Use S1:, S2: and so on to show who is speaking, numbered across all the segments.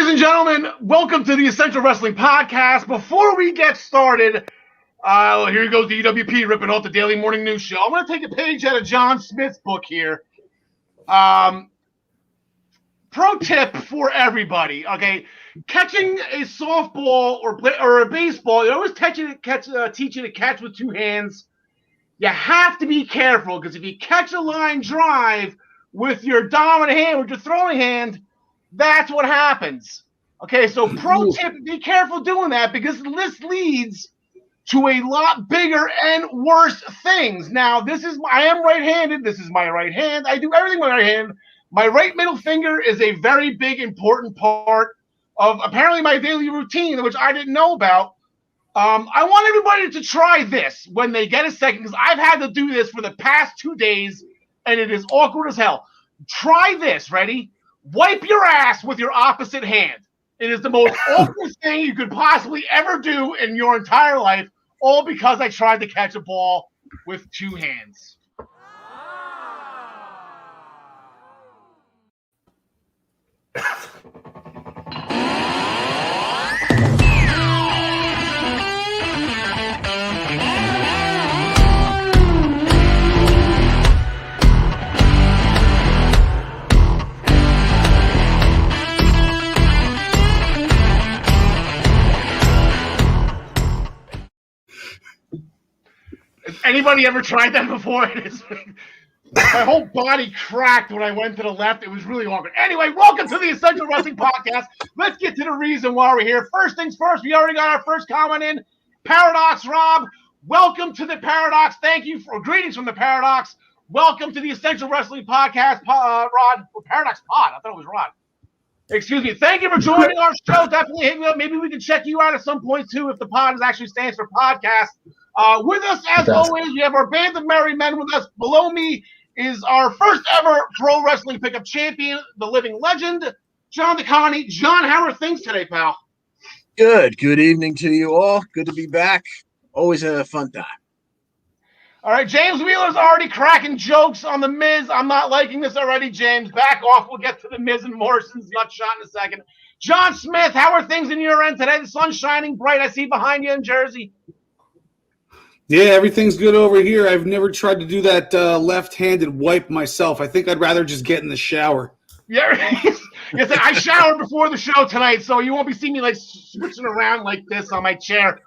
S1: Ladies and gentlemen, welcome to the Essential Wrestling Podcast. Before we get started, here goes the EWP ripping off the Daily Morning News Show. I'm going to take a page out of John Smith's book here. Pro tip for everybody, okay? Catching a softball or a baseball, you always teach you to catch with two hands. You have to be careful because if you catch a line drive with your dominant hand, with your throwing hand, that's what happens. Okay, so pro tip, be careful doing that because this leads to a lot bigger and worse things. Now, I am right-handed. This is my right hand. I do everything with my right hand. My right middle finger is a very big, important part of apparently my daily routine, which I didn't know about. I want everybody to try this when they get a second because I've had to do this for the past 2 days, and it is awkward as hell. Try this. Ready? Wipe your ass with your opposite hand. It is the most awkward thing you could possibly ever do in your entire life, all because I tried to catch a ball with two hands. Anybody ever tried that before? My whole body cracked when I went to the left. It was really awkward. Anyway, welcome to the Essential Wrestling Podcast. Let's get to the reason why we're here. First things first, we already got our first comment in. Paradox Rob, welcome to the Paradox. Thank you for greetings from the Paradox. Welcome to the Essential Wrestling Podcast, Rod. Or Paradox Pod. I thought it was Rod. Excuse me. Thank you for joining our show. Definitely hit me up. Maybe we can check you out at some point, too, if the pod actually stands for podcast. With us, as always, we have our band of merry men with us. Below me is our first ever pro wrestling pickup champion, the living legend, John DeConnie. John, how are things today, pal?
S2: Good. Good evening to you all. Good to be back. Always a fun time.
S1: All right, James Wheeler's already cracking jokes on The Miz. I'm not liking this already, James. Back off. We'll get to The Miz and Morrison's nut shot in a second. John Smith, how are things in your end today? The sun's shining bright. I see behind you in Jersey.
S3: Yeah, everything's good over here. I've never tried to do that left-handed wipe myself. I think I'd rather just get in the shower.
S1: Yeah, yes, I showered before the show tonight, so you won't be seeing me like switching around like this on my chair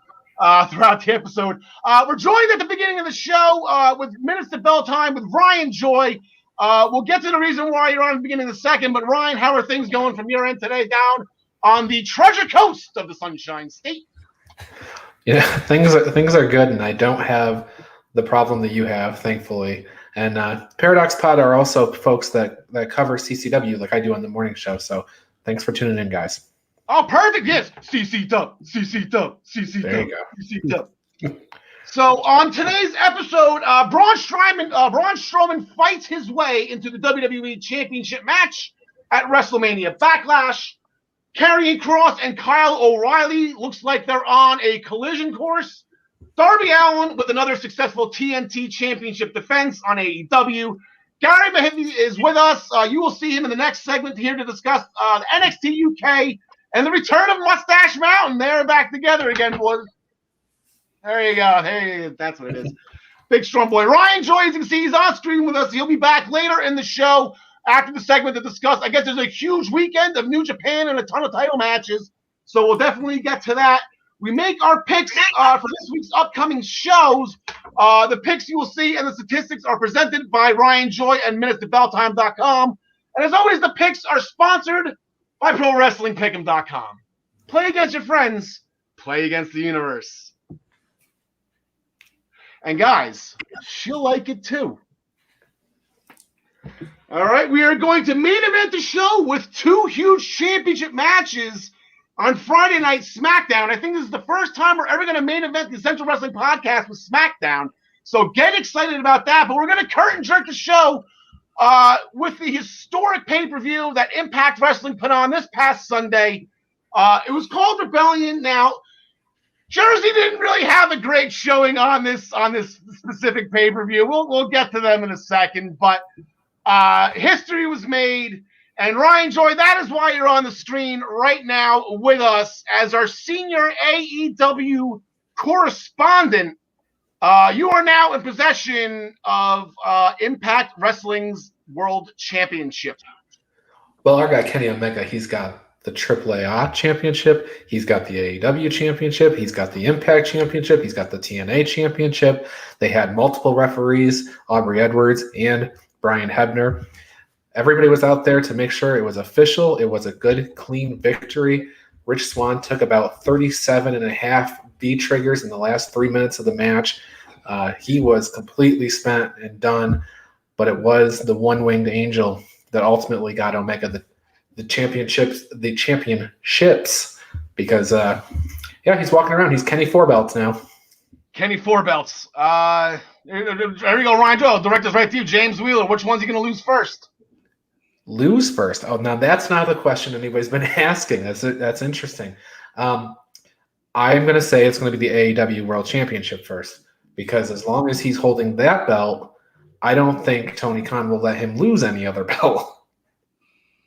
S1: throughout the episode. We're joined at the beginning of the show with Minutes to Bell Time with Ryan Joy. We'll get to the reason why you're on the beginning in a second, but Ryan, how are things going from your end today down on the Treasure Coast of the Sunshine State?
S4: Yeah, things are good, and I don't have the problem that you have, thankfully. And Paradox Pod are also folks that cover CCW like I do on the morning show. So thanks for tuning in, guys.
S1: Oh, perfect. Yes. CC Dub.
S4: There you go.
S1: So on today's episode, Braun Strowman fights his way into the WWE Championship match at WrestleMania Backlash. Karrion Kross and Kyle O'Reilly looks like they're on a collision course. Darby Allin with another successful TNT Championship defense on AEW. Gary Mehaffy is with us. You will see him in the next segment here to discuss the NXT UK and the return of Mustache Mountain. They're back together again, boys. There you go. Hey, that's what it is. Big strong boy. Ryan Joy, as you can see, he's on screen with us. He'll be back later in the show after the segment to discuss. I guess there's a huge weekend of New Japan and a ton of title matches, so we'll definitely get to that. We make our picks for this week's upcoming shows. The picks you will see and the statistics are presented by Ryan Joy and MinutesToBellTime.com. And as always, the picks are sponsored by ProWrestlingPick'em.com. Play against your friends. Play against the universe. And guys, she'll like it too. All right, we are going to main event the show with two huge championship matches on Friday Night SmackDown. I think this is the first time we're ever going to main event the Central Wrestling Podcast with SmackDown. So get excited about that. But we're going to curtain jerk the show with the historic pay-per-view that Impact Wrestling put on this past Sunday. It was called Rebellion. Now, Jersey didn't really have a great showing on this specific pay-per-view. We'll get to them in a second, but history was made, And Ryan Joy, that is why you're on the screen right now with us as our senior AEW correspondent. You are now in possession of Impact Wrestling's World Championship.
S4: Well, our guy Kenny Omega, he's got the AAA Championship, he's got the AEW Championship, he's got the Impact Championship, he's got the TNA Championship. They had multiple referees, Aubrey Edwards and Brian Hebner. Everybody was out there to make sure it was official. It was a good, clean victory. Rich Swann took about 37 and a half B triggers in the last 3 minutes of the match. He was completely spent and done, but it was the one-winged angel that ultimately got Omega the championships, because he's walking around. He's Kenny Four Belts now.
S1: Kenny Four Belts. There you go, Ryan Joel. Director's right to you. James Wheeler. Which one's he going to lose first?
S4: Lose first? Oh, now that's not the question anybody's been asking. That's interesting. I'm going to say it's going to be the AEW World Championship first, because as long as he's holding that belt, I don't think Tony Khan will let him lose any other belt.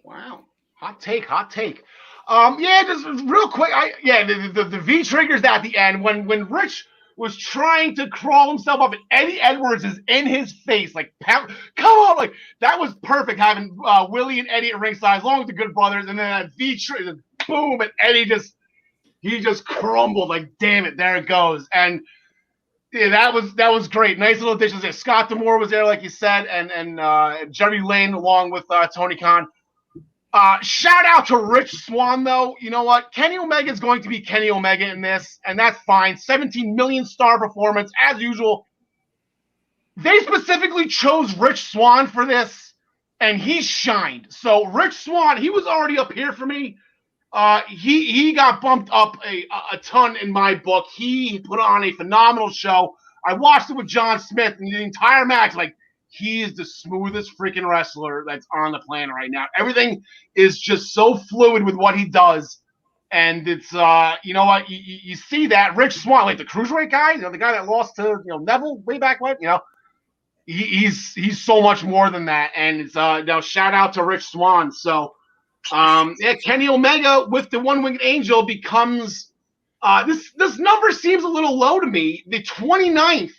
S1: Wow. Hot take. Just real quick. The V triggers at the end when Rich was trying to crawl himself up and Eddie Edwards is in his face, like, come on, like, that was perfect having Willie and Eddie at ringside, along with the Good Brothers, and then that V trigger, boom, and Eddie just crumbled, like, damn it, there it goes. And yeah, that was great. Nice little additions there. Scott D'Amore was there, like you said, and Jerry Lane along with Tony Khan. Shout out to Rich Swann, though. You know what? Kenny Omega is going to be Kenny Omega in this, and that's fine. 17 million star performance, as usual. They specifically chose Rich Swann for this, and he shined. So Rich Swann, he was already up here for me. He got bumped up a ton in my book. He put on a phenomenal show. I watched it with John Smith, and the entire match, like, he is the smoothest freaking wrestler that's on the planet right now. Everything is just so fluid with what he does. And it's, you know what, you see that. Rich Swann, like the cruiserweight guy, the guy that lost to, Neville way back when, he's so much more than that. And it's, now shout out to Rich Swann. So, Kenny Omega with the one-winged angel becomes, this number seems a little low to me. The 29th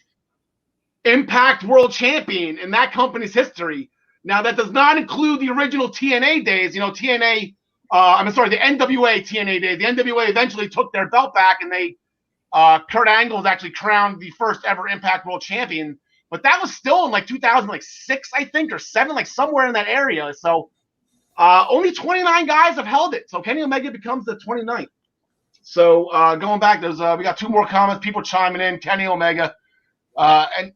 S1: Impact World Champion in that company's history. Now, that does not include the original TNA days. The NWA TNA days. The NWA eventually took their belt back, and they Kurt Angle was actually crowned the first ever Impact World Champion. But that was still in like 2006, I think, or 7, like somewhere in that area. So only 29 guys have held it. So Kenny Omega becomes the 29th. So going back, we got 2 more comments. People chiming in. Kenny Omega, and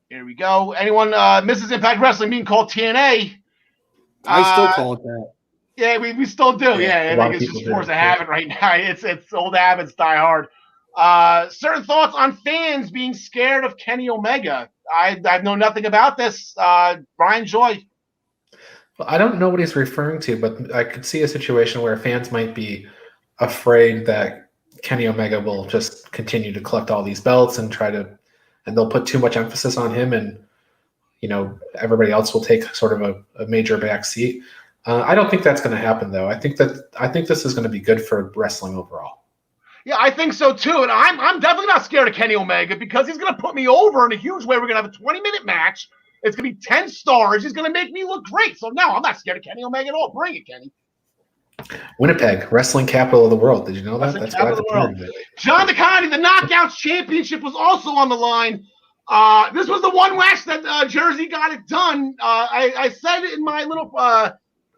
S1: here we go. Anyone misses Impact Wrestling being called TNA?
S3: I still call it that.
S1: Yeah, we still do. Yeah, I think it's just force of habit right now. It's old habits die hard. Certain thoughts on fans being scared of Kenny Omega. I know nothing about this. Brian Joy.
S4: Well, I don't know what he's referring to, but I could see a situation where fans might be afraid that Kenny Omega will just continue to collect all these belts and and they'll put too much emphasis on him, and everybody else will take sort of a major back seat. I don't think that's going to happen, though. I think this is going to be good for wrestling overall.
S1: Yeah, I think so too, and I'm definitely not scared of Kenny Omega because he's going to put me over in a huge way. We're going to have a 20-minute match. It's going to be 10 stars. He's going to make me look great. So no, I'm not scared of Kenny Omega at all. Bring it, Kenny.
S4: Winnipeg, wrestling capital of the world. Did you know that?
S1: That's what I've heard. John DeConnie, the Knockouts Championship was also on the line. This was the one match that Jersey got it done. I said it in my little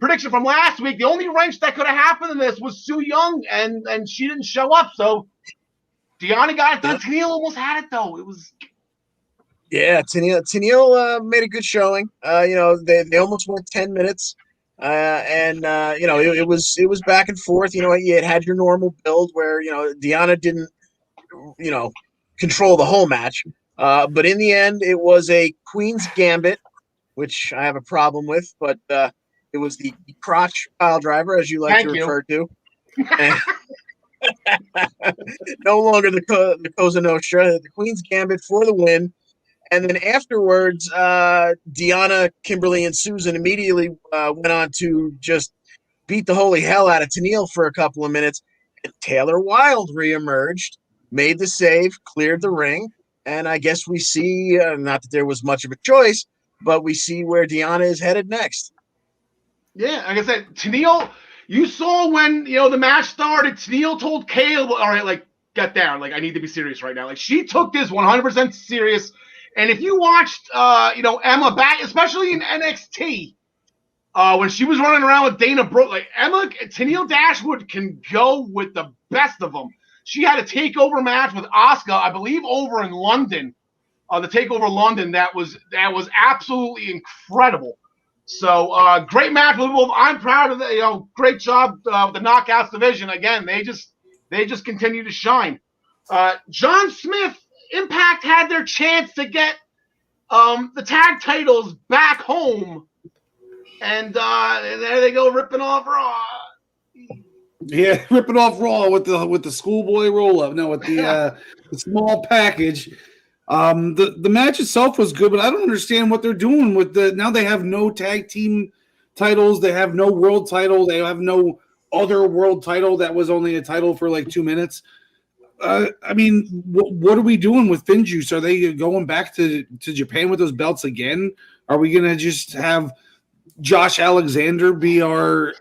S1: prediction from last week. The only wrench that could have happened in this was Sue Young, and she didn't show up. So Deanna got it done. Tennille almost had it, though. It was...
S2: Yeah, Tennille made a good showing. They almost went 10 minutes. It was back and forth. You had your normal build where Deanna didn't control the whole match, but in the end it was a Queen's Gambit, which I have a problem with, but it was the crotch pile driver, as you like to refer to. No longer the Cosa Nostra, the Queen's Gambit for the win, And then afterwards, Deanna, Kimberly, and Susan immediately went on to just beat the holy hell out of Tenille for a couple of minutes. And Taylor Wilde reemerged, made the save, cleared the ring. And I guess we see, not that there was much of a choice, but we see where Deanna is headed next.
S1: Yeah, like I said, Tenille, you saw when, the match started, Tenille told Caleb, all right, like, get down. Like, I need to be serious right now. Like, she took this 100% serious. And if you watched, Emma back, especially in NXT, when she was running around with Dana Brooke, like, Tenille Dashwood can go with the best of them. She had a takeover match with Asuka, I believe, over in London. The takeover London, that was absolutely incredible. So great match with Wolf. I'm proud of the great job of the Knockouts division. Again, they just continue to shine. John Smith, Impact had their chance to get the tag titles back home, and there they go ripping off Raw.
S3: Yeah, ripping off Raw with the schoolboy roll up. No, with the small package. The match itself was good, but I don't understand what they're doing with now they have no tag team titles, they have no world title, they have no other world title that was only a title for like 2 minutes. I mean, what are we doing with FinJuice? Are they going back to Japan with those belts again? Are we gonna just have Josh Alexander be our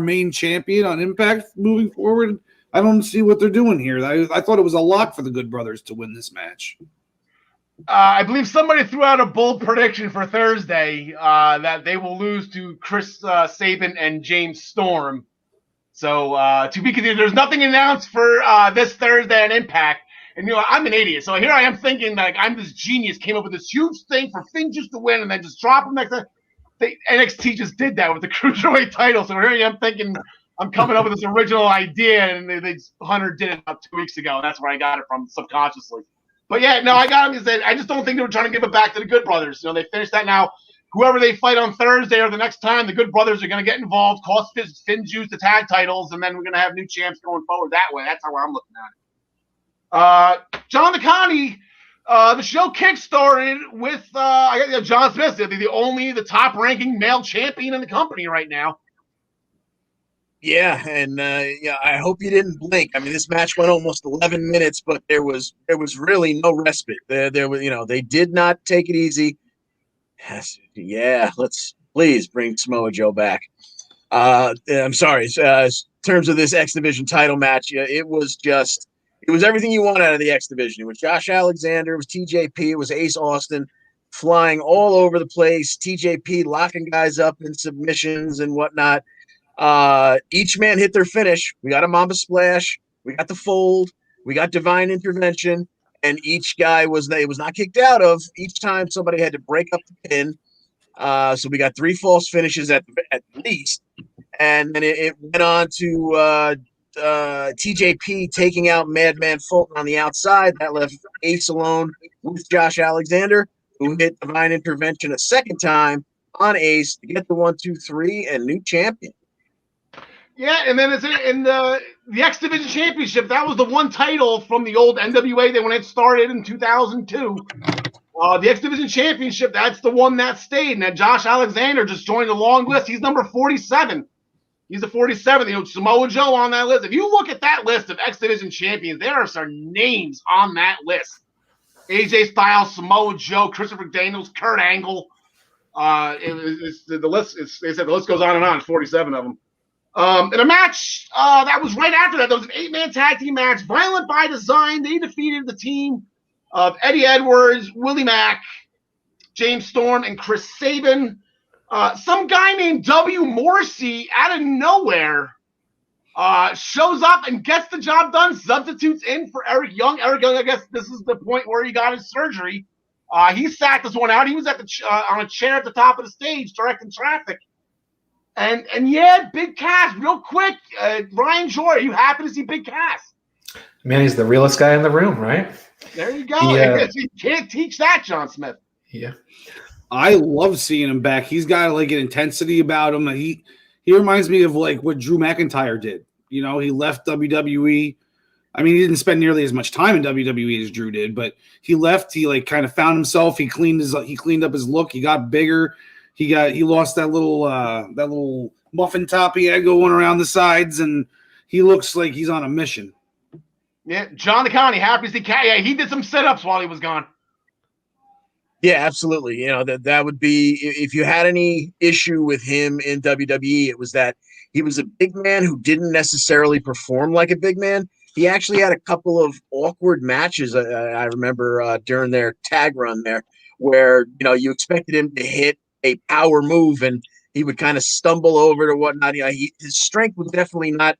S3: main champion on Impact moving forward? I don't see what they're doing here. I thought it was a lock for the Good Brothers to win this match.
S1: I believe somebody threw out a bold prediction for Thursday that they will lose to Chris Sabin and James Storm. So to be continued, there's nothing announced for this Thursday on Impact. And I'm an idiot, so here I am thinking like I'm this genius, came up with this huge thing for FinJuice to win, and then just drop them next time. NXT just did that with the Cruiserweight title, so here I am thinking I'm coming up with this original idea, and Hunter did it about 2 weeks ago. And that's where I got it from subconsciously. But yeah, no, I got him. I just don't think they were trying to give it back to the Good Brothers. They finished that now. Whoever they fight on Thursday or the next time, the Good Brothers are going to get involved, cost FinJuice the tag titles, and then we're going to have new champs going forward that way. That's how I'm looking at it. John DeConnie, the show kickstarted with John Smith, the top-ranking male champion in the company right now.
S2: Yeah, and I hope you didn't blink. I mean, this match went almost 11 minutes, but there was really no respite. There was, they did not take it easy. Yeah, let's please bring Samoa Joe back. I'm sorry. In terms of this X Division title match, it was everything you want out of the X Division. It was Josh Alexander, it was TJP, it was Ace Austin flying all over the place. TJP locking guys up in submissions and whatnot. Each man hit their finish. We got a Mamba Splash, we got the fold, we got divine intervention, and each guy was not kicked out of. Each time somebody had to break up the pin. So we got 3 false finishes at least, and then it went on to TJP taking out Madman Fulton on the outside. That left Ace alone with Josh Alexander, who hit divine intervention a second time on Ace to get the 1-2-3 and new champion.
S1: Yeah, and then it's in the X Division Championship. That was the one title from the old NWA when it started in 2002. The X Division Championship, that's the one that stayed. And then Josh Alexander just joined the long list. He's number 47. He's the 47th. Samoa Joe on that list. If you look at that list of X Division champions, there are some names on that list. AJ Styles, Samoa Joe, Christopher Daniels, Kurt Angle. The list. They said the list goes on and on. It's 47 of them. In a match that was right after that, there was an 8-man tag team match. Violent by Design. They defeated the team of Eddie Edwards, Willie Mack, James Storm, and Chris Sabin. Some guy named W. Morrissey out of nowhere shows up and gets the job done, substitutes in for Eric Young. Eric Young, I guess this is the point where he got his surgery. He sat this one out. He was at on a chair at the top of the stage directing traffic. And yeah, Big Cass, real quick. Ryan Joy, are you happy to see Big Cass?
S4: Man, he's the realest guy in the room, right?
S1: There you go. You can't teach that, John Smith.
S4: Yeah.
S3: I love seeing him back. He's got like an intensity about him. He reminds me of like what Drew McIntyre did. He left WWE I mean, he didn't spend nearly as much time in WWE as Drew did, but he left. He like kind of found himself. He cleaned up his look. He got bigger. He lost that little muffin top he had going around the sides, and he looks like he's on a mission.
S1: Yeah, John the Connie, happy as he can. Yeah, he did some sit-ups while he was gone.
S2: Yeah, absolutely. You know, that would be, if you had any issue with him in WWE, it was that he was a big man who didn't necessarily perform like a big man. He actually had a couple of awkward matches, I remember, during their tag run there, where, you know, you expected him to hit a power move and he would kind of stumble over to whatnot. You know, his strength was definitely not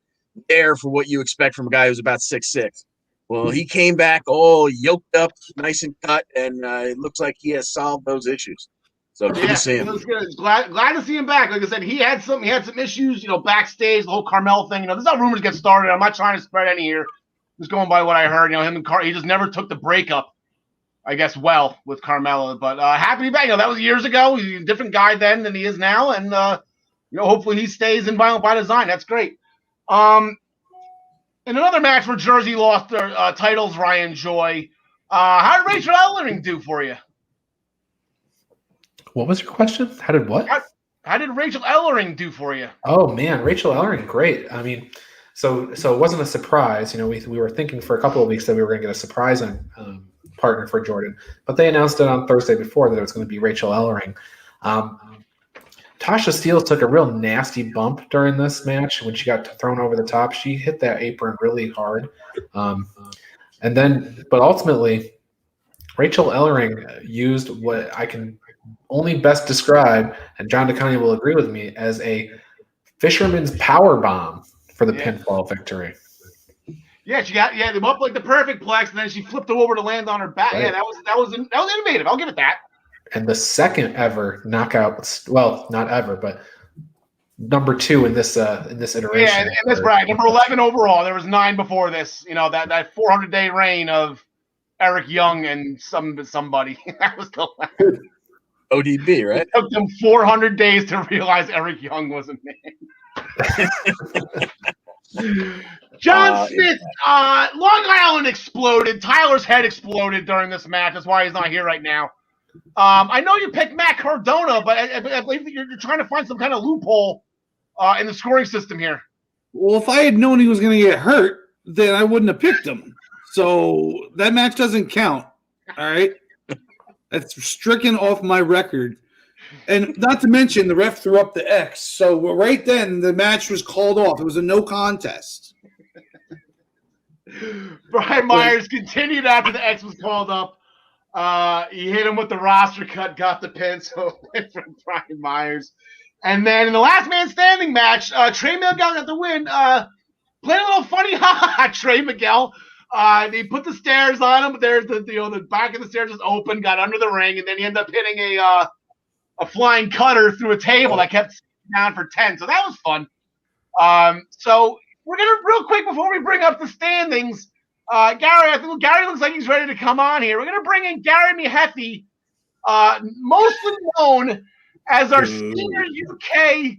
S2: there for what you expect from a guy who's about 6'6". Well, he came back all yoked up, nice and cut, and it looks like he has solved those issues. So good to see him.
S1: It was good. Glad to see him back. Like I said, he had some issues, you know, backstage, the whole Carmel thing. You know, this is how rumors get started. I'm not trying to spread any here. Just going by what I heard. You know, him and Karl, he just never took the breakup, I guess, well with Carmella. But happy to be back. You know, that was years ago. He's a different guy then than he is now, and you know, hopefully he stays in Violent by Design. That's great. In another match where Jersey lost their titles, Ryan Joy. How did Rachel Ellering do for you?
S4: What was your question? How did what?
S1: How did Rachel Ellering do for you?
S4: Oh man, Rachel Ellering, great. I mean, so it wasn't a surprise. You know, we were thinking for a couple of weeks that we were going to get a surprise partner for Jordan, but they announced it on Thursday before that it was going to be Rachel Ellering. Tasha Steelz took a real nasty bump during this match when she got thrown over the top. She hit that apron really hard. But ultimately, Rachel Ellering used what I can only best describe, and John DeConnie will agree with me, as a fisherman's power bomb for the pinfall victory.
S1: Yeah, she got them up like the perfect plex, and then she flipped them over to land on her back. Right. Yeah, that was innovative. I'll give it that. And
S4: the second ever knockout, well, not ever, but number 2 in this iteration.
S1: Yeah, and that's right. Number 11 overall. There was 9 before this. You know, that 400-day reign of Eric Young and somebody. That was the last.
S2: ODB, right?
S1: It took them 400 days to realize Eric Young was a man. John Smith, Long Island exploded. Tyler's head exploded during this match. That's why he's not here right now. I know you picked Matt Cardona, but I believe that you're trying to find some kind of loophole in the scoring system here.
S3: Well, if I had known he was going to get hurt, then I wouldn't have picked him. So that match doesn't count. All right. That's stricken off my record. And not to mention, the ref threw up the X. So right then, the match was called off. It was a no contest.
S1: Brian Myers continued after the X was called up. He hit him with the roster cut, got the pin, so it went from Brian Myers. And then in the last man standing match, Trey Miguel got the win. Played a little funny, Trey Miguel. He put the stairs on him, but there's the back of the stairs was open, got under the ring, and then he ended up hitting a flying cutter through a table that kept down for 10. So that was fun. So we're gonna real quick before we bring up the standings. Gary, I think Gary looks like he's ready to come on here. We're gonna bring in Gary Mehaffy, mostly known as our senior UK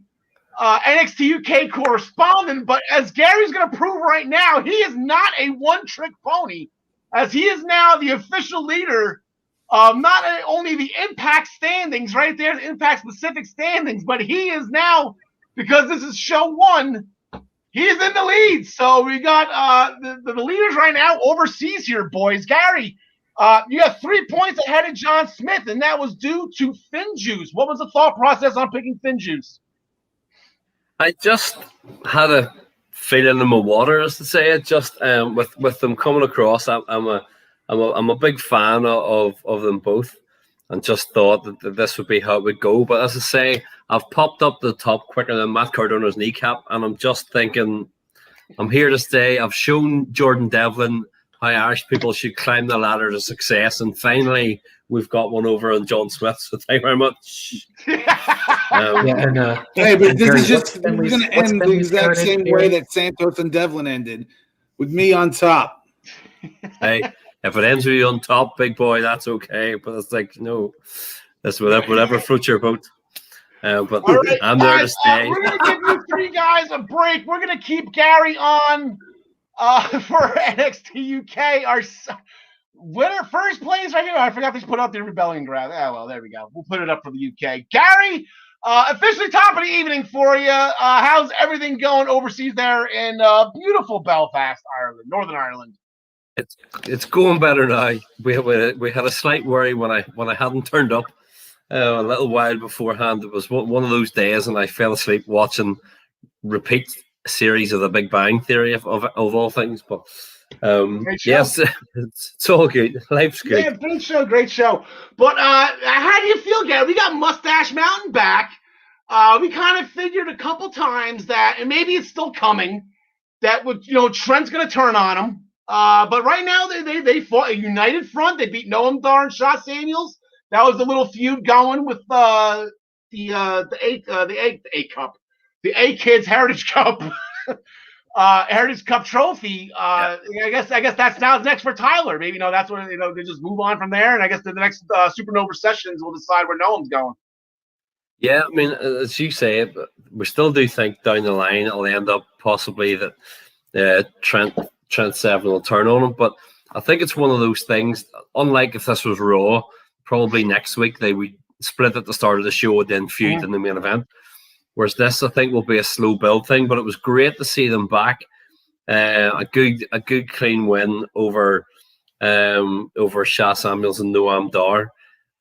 S1: NXT UK correspondent, but as Gary's going to prove right now, he is not a one-trick pony, as he is now the official leader of not only the Impact standings, right there, the Impact specific standings, but he is now, because this is show 1, he is in the lead. So we got the leaders right now overseas here, boys. Gary, you have 3 points ahead of John Smith, and that was due to Finjuice. What was the thought process on picking Finjuice?
S5: I just had a feeling in my water, as to say it. Just with them coming across, I'm a big fan of them both, and just thought that this would be how it would go. But as I say, I've popped up the top quicker than Matt Cardona's kneecap, and I'm just thinking, I'm here to stay. I've shown Jordan Devlin how Irish people should climb the ladder to success, and finally we've got one over on John Smith. So thank you very much.
S3: Hey, but this is just we're going to end the exact same way that Santos and Devlin ended, with me on top.
S5: Hey, if it ends with you on top, big boy, that's okay. But it's like, no, that's whatever floats your boat. But right, I'm there to stay.
S1: We're going to give you 3 guys a break. We're going to keep Gary on for NXT UK. Our winner, first place right here. I forgot to put up the Rebellion graph. Oh, well, there we go. We'll put it up for the UK. Gary, officially top of the evening for you. How's everything going overseas there in beautiful Belfast, Ireland, Northern Ireland?
S5: It's going better now. We had a slight worry when I hadn't turned up a little while beforehand. It was one of those days, and I fell asleep watching repeat series of The Big Bang Theory of all things. But yes, it's all good. Life's good.
S1: Yeah, great show. But how do you feel, Gary? We got Mustache Mountain back. We kind of figured a couple times that, and maybe it's still coming, that Trent's going to turn on him. But right now they fought a united front. They beat Noam Dar and Shaw Samuels. That was the little feud going with the A-Kids Heritage Cup. Heritage Cup trophy. I guess that's now next for Tyler. Maybe that's where they just move on from there. And I guess the next Supernova sessions will decide where Noam's going.
S5: Yeah, I mean, as you say, we still do think down the line it'll end up possibly that Trent Seven will turn on him. But I think it's one of those things. Unlike if this was Raw, probably next week they would split at the start of the show and then feud in the main event. Whereas this, I think, will be a slow build thing. But it was great to see them back. A good clean win over Shaw Samuels and Noam Dar.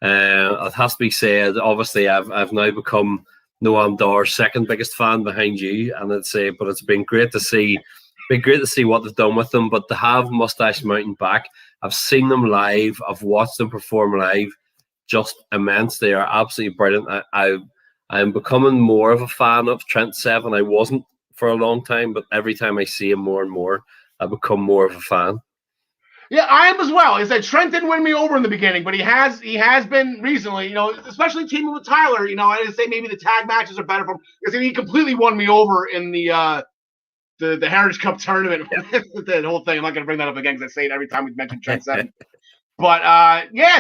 S5: It has to be said. Obviously, I've now become Noam Dar's second biggest fan behind you, and but it's been great to see. What they've done with them. But to have Mustache Mountain back, I've seen them live. I've watched them perform live. Just immense. They are absolutely brilliant. I'm becoming more of a fan of Trent Seven. I wasn't for a long time, but every time I see him more and more, I become more of a fan.
S1: Yeah, I am as well. Is that Trent didn't win me over in the beginning, but he has been recently, especially teaming with Tyler. I didn't say maybe the tag matches are better for him because he completely won me over in the Heritage Cup tournament. The whole thing. I'm not going to bring that up again because I say it every time we mention Trent Seven. But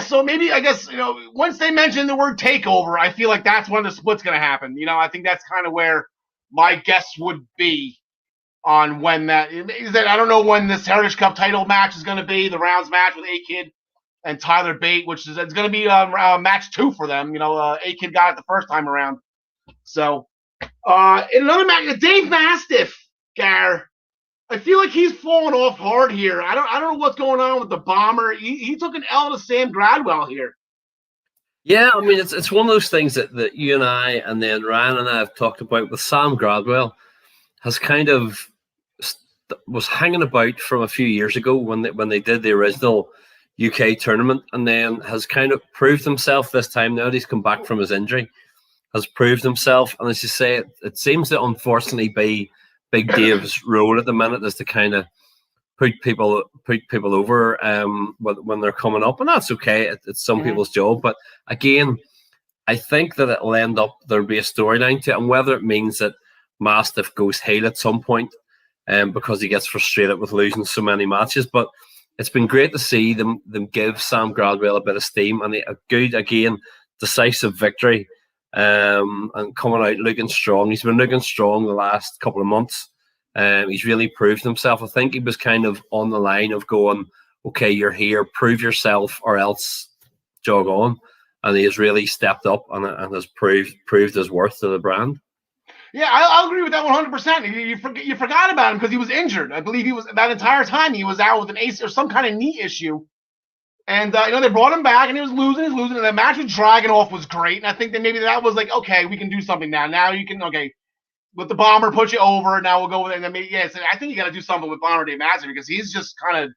S1: so maybe I guess once they mention the word takeover, I feel like that's when the split's going to happen. I think that's kind of where my guess would be on when that is. That I don't know when this Heritage Cup title match is going to be, the rounds match with A-Kid and Tyler Bate, which is it's going to be match 2 for them. A-Kid got it the first time around. So in another match, Dave Mastiff, Gar. I feel like he's falling off hard here. I don't know what's going on with the Bomber. He took an L to Sam Gradwell here.
S5: Yeah, I mean it's one of those things that you and I and then Ryan and I have talked about with Sam Gradwell. Has kind of was hanging about from a few years ago when they did the original UK tournament, and then has kind of proved himself this time. Now that he's come back from his injury, has proved himself, and as you say, it seems to unfortunately be Big Dave's role at the minute is to kind of put people over when they're coming up, and that's okay. It's some people's job, but again, I think that it'll end up there'll be a storyline to it, and whether it means that Mastiff goes heel at some point because he gets frustrated with losing so many matches. But it's been great to see them give Sam Gradwell a bit of steam and a good, again, decisive victory and coming out looking strong. He's been looking strong the last couple of months. He's really proved himself. I think he was kind of on the line of going, okay, you're here, prove yourself or else jog on. And he has really stepped up and has proved his worth to the brand.
S1: Yeah, I'll agree with that 100%. You forgot about him because he was injured. I believe he was that entire time he was out with an AC or some kind of knee issue. And they brought him back and he was losing. And the match with Dragunov was great. And I think that maybe that was like, okay, we can do something now. Now you can with the Bomber put you over. Now we'll go with it. And then maybe so I think you got to do something with Bomber Dave Mastiff because he's just kind of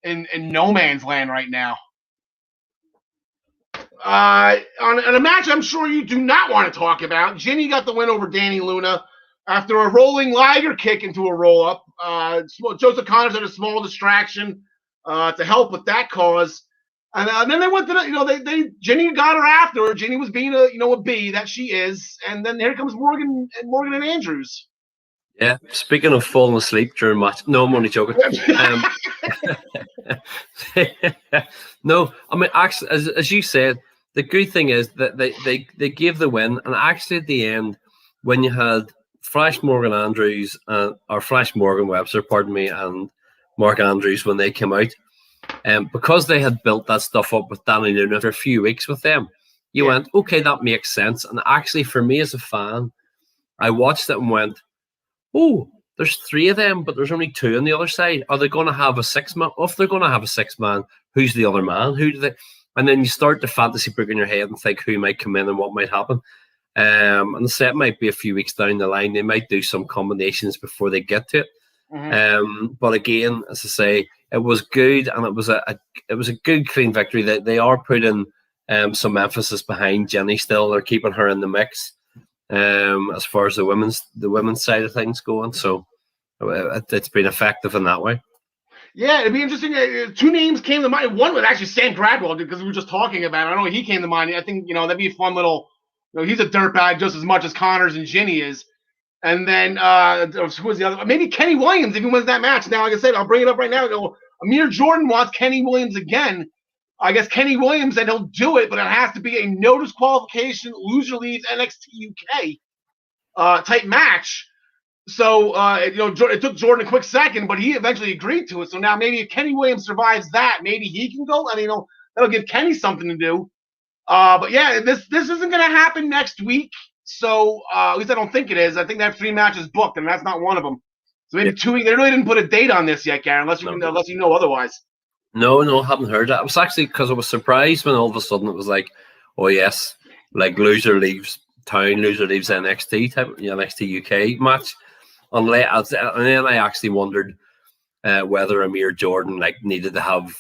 S1: in no man's land right now. On a match I'm sure you do not want to talk about, Jinny got the win over Danny Luna after a rolling Liger kick into a roll-up. Joseph Connors had a small distraction to help with that cause. And then they went to Jinny got her after. Jinny was being a B that she is. And then here comes Morgan and Andrews.
S5: Yeah, speaking of falling asleep during match, no, I'm only joking. No, I mean, actually, as you said, the good thing is that they gave the win, and actually at the end, when you had Flash Morgan Andrews or Flash Morgan Webster, pardon me, and Mark Andrews when they came out, because they had built that stuff up with Danny Luna after a few weeks with them, you went, okay, that makes sense. And actually, for me as a fan, I watched it and went, oh, there's 3 of them, but there's only 2 on the other side. Are they going to have a 6-man? If they're going to have a 6-man, who's the other man? Who do they? And then you start to fantasy book in your head and think who might come in and what might happen. And the set might be a few weeks down the line. They might do some combinations before they get to it. But again, as I say, it was good, and it was a good, clean victory. They are putting some emphasis behind Jenny still. They're keeping her in the mix as far as the women's side of things going. So it's been effective in that way.
S1: Yeah, it'd be interesting. 2 names came to mind. One was actually Sam Gradwell, because we were just talking about it. I know he came to mind. I think, that'd be a fun little, he's a dirtbag just as much as Connors and Ginny is. And then, who was the other? Maybe Kenny Williams, if he wins that match. Now, like I said, I'll bring it up right now. Amir Jordan wants Kenny Williams again. I guess Kenny Williams said he'll do it, but it has to be a no disqualification, loser leaves NXT UK type match. So, it took Jordan a quick second, but he eventually agreed to it. So now maybe if Kenny Williams survives that, maybe he can go. That'll give Kenny something to do. But yeah, this isn't going to happen next week. So at least I don't think it is. I think they have 3 matches booked, and that's not one of them. So maybe 2 weeks. They really didn't put a date on this yet, Garen, unless you know otherwise.
S5: No, haven't heard that. It was actually because I was surprised when all of a sudden it was like, oh yes, like loser leaves town, loser leaves NXT type, NXT UK match. And then I actually wondered whether Amir Jordan needed to have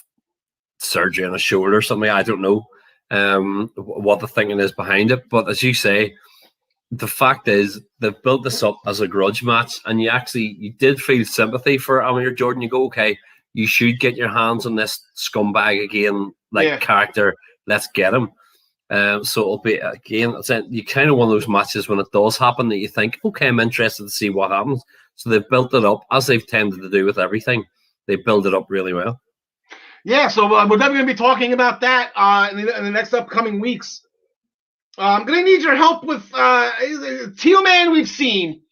S5: surgery on his shoulder or something. I don't know what the thinking is behind it. But as you say, the fact is they've built this up as a grudge match, and you did feel sympathy for Amir Jordan. You go, okay, you should get your hands on this scumbag again, character. Let's get him. So it'll be, again, you kind of one of those matches when it does happen that you think, okay, I'm interested to see what happens. So they've built it up, as they've tended to do with everything. They build it up really well.
S1: Yeah, so we're definitely going to be talking about that in the next upcoming weeks. I'm going to need your help with Teal Man. We've seen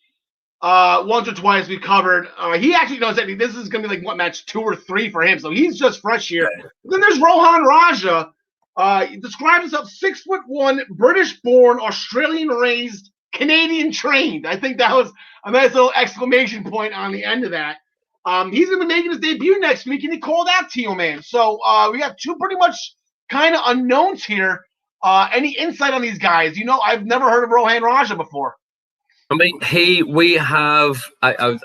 S1: once or twice. We've covered. He actually knows that this is going to be match 2 or 3 for him. So he's just fresh here. Right. Then there's Rohan Raja. He described himself 6'1", British-born, Australian-raised, Canadian-trained. I think that was a nice little exclamation point on the end of that. He's going to be making his debut next week, and he called out Teal Man. So we got 2 pretty much kind of unknowns here. Any insight on these guys? I've never heard of Rohan Raja before.
S5: I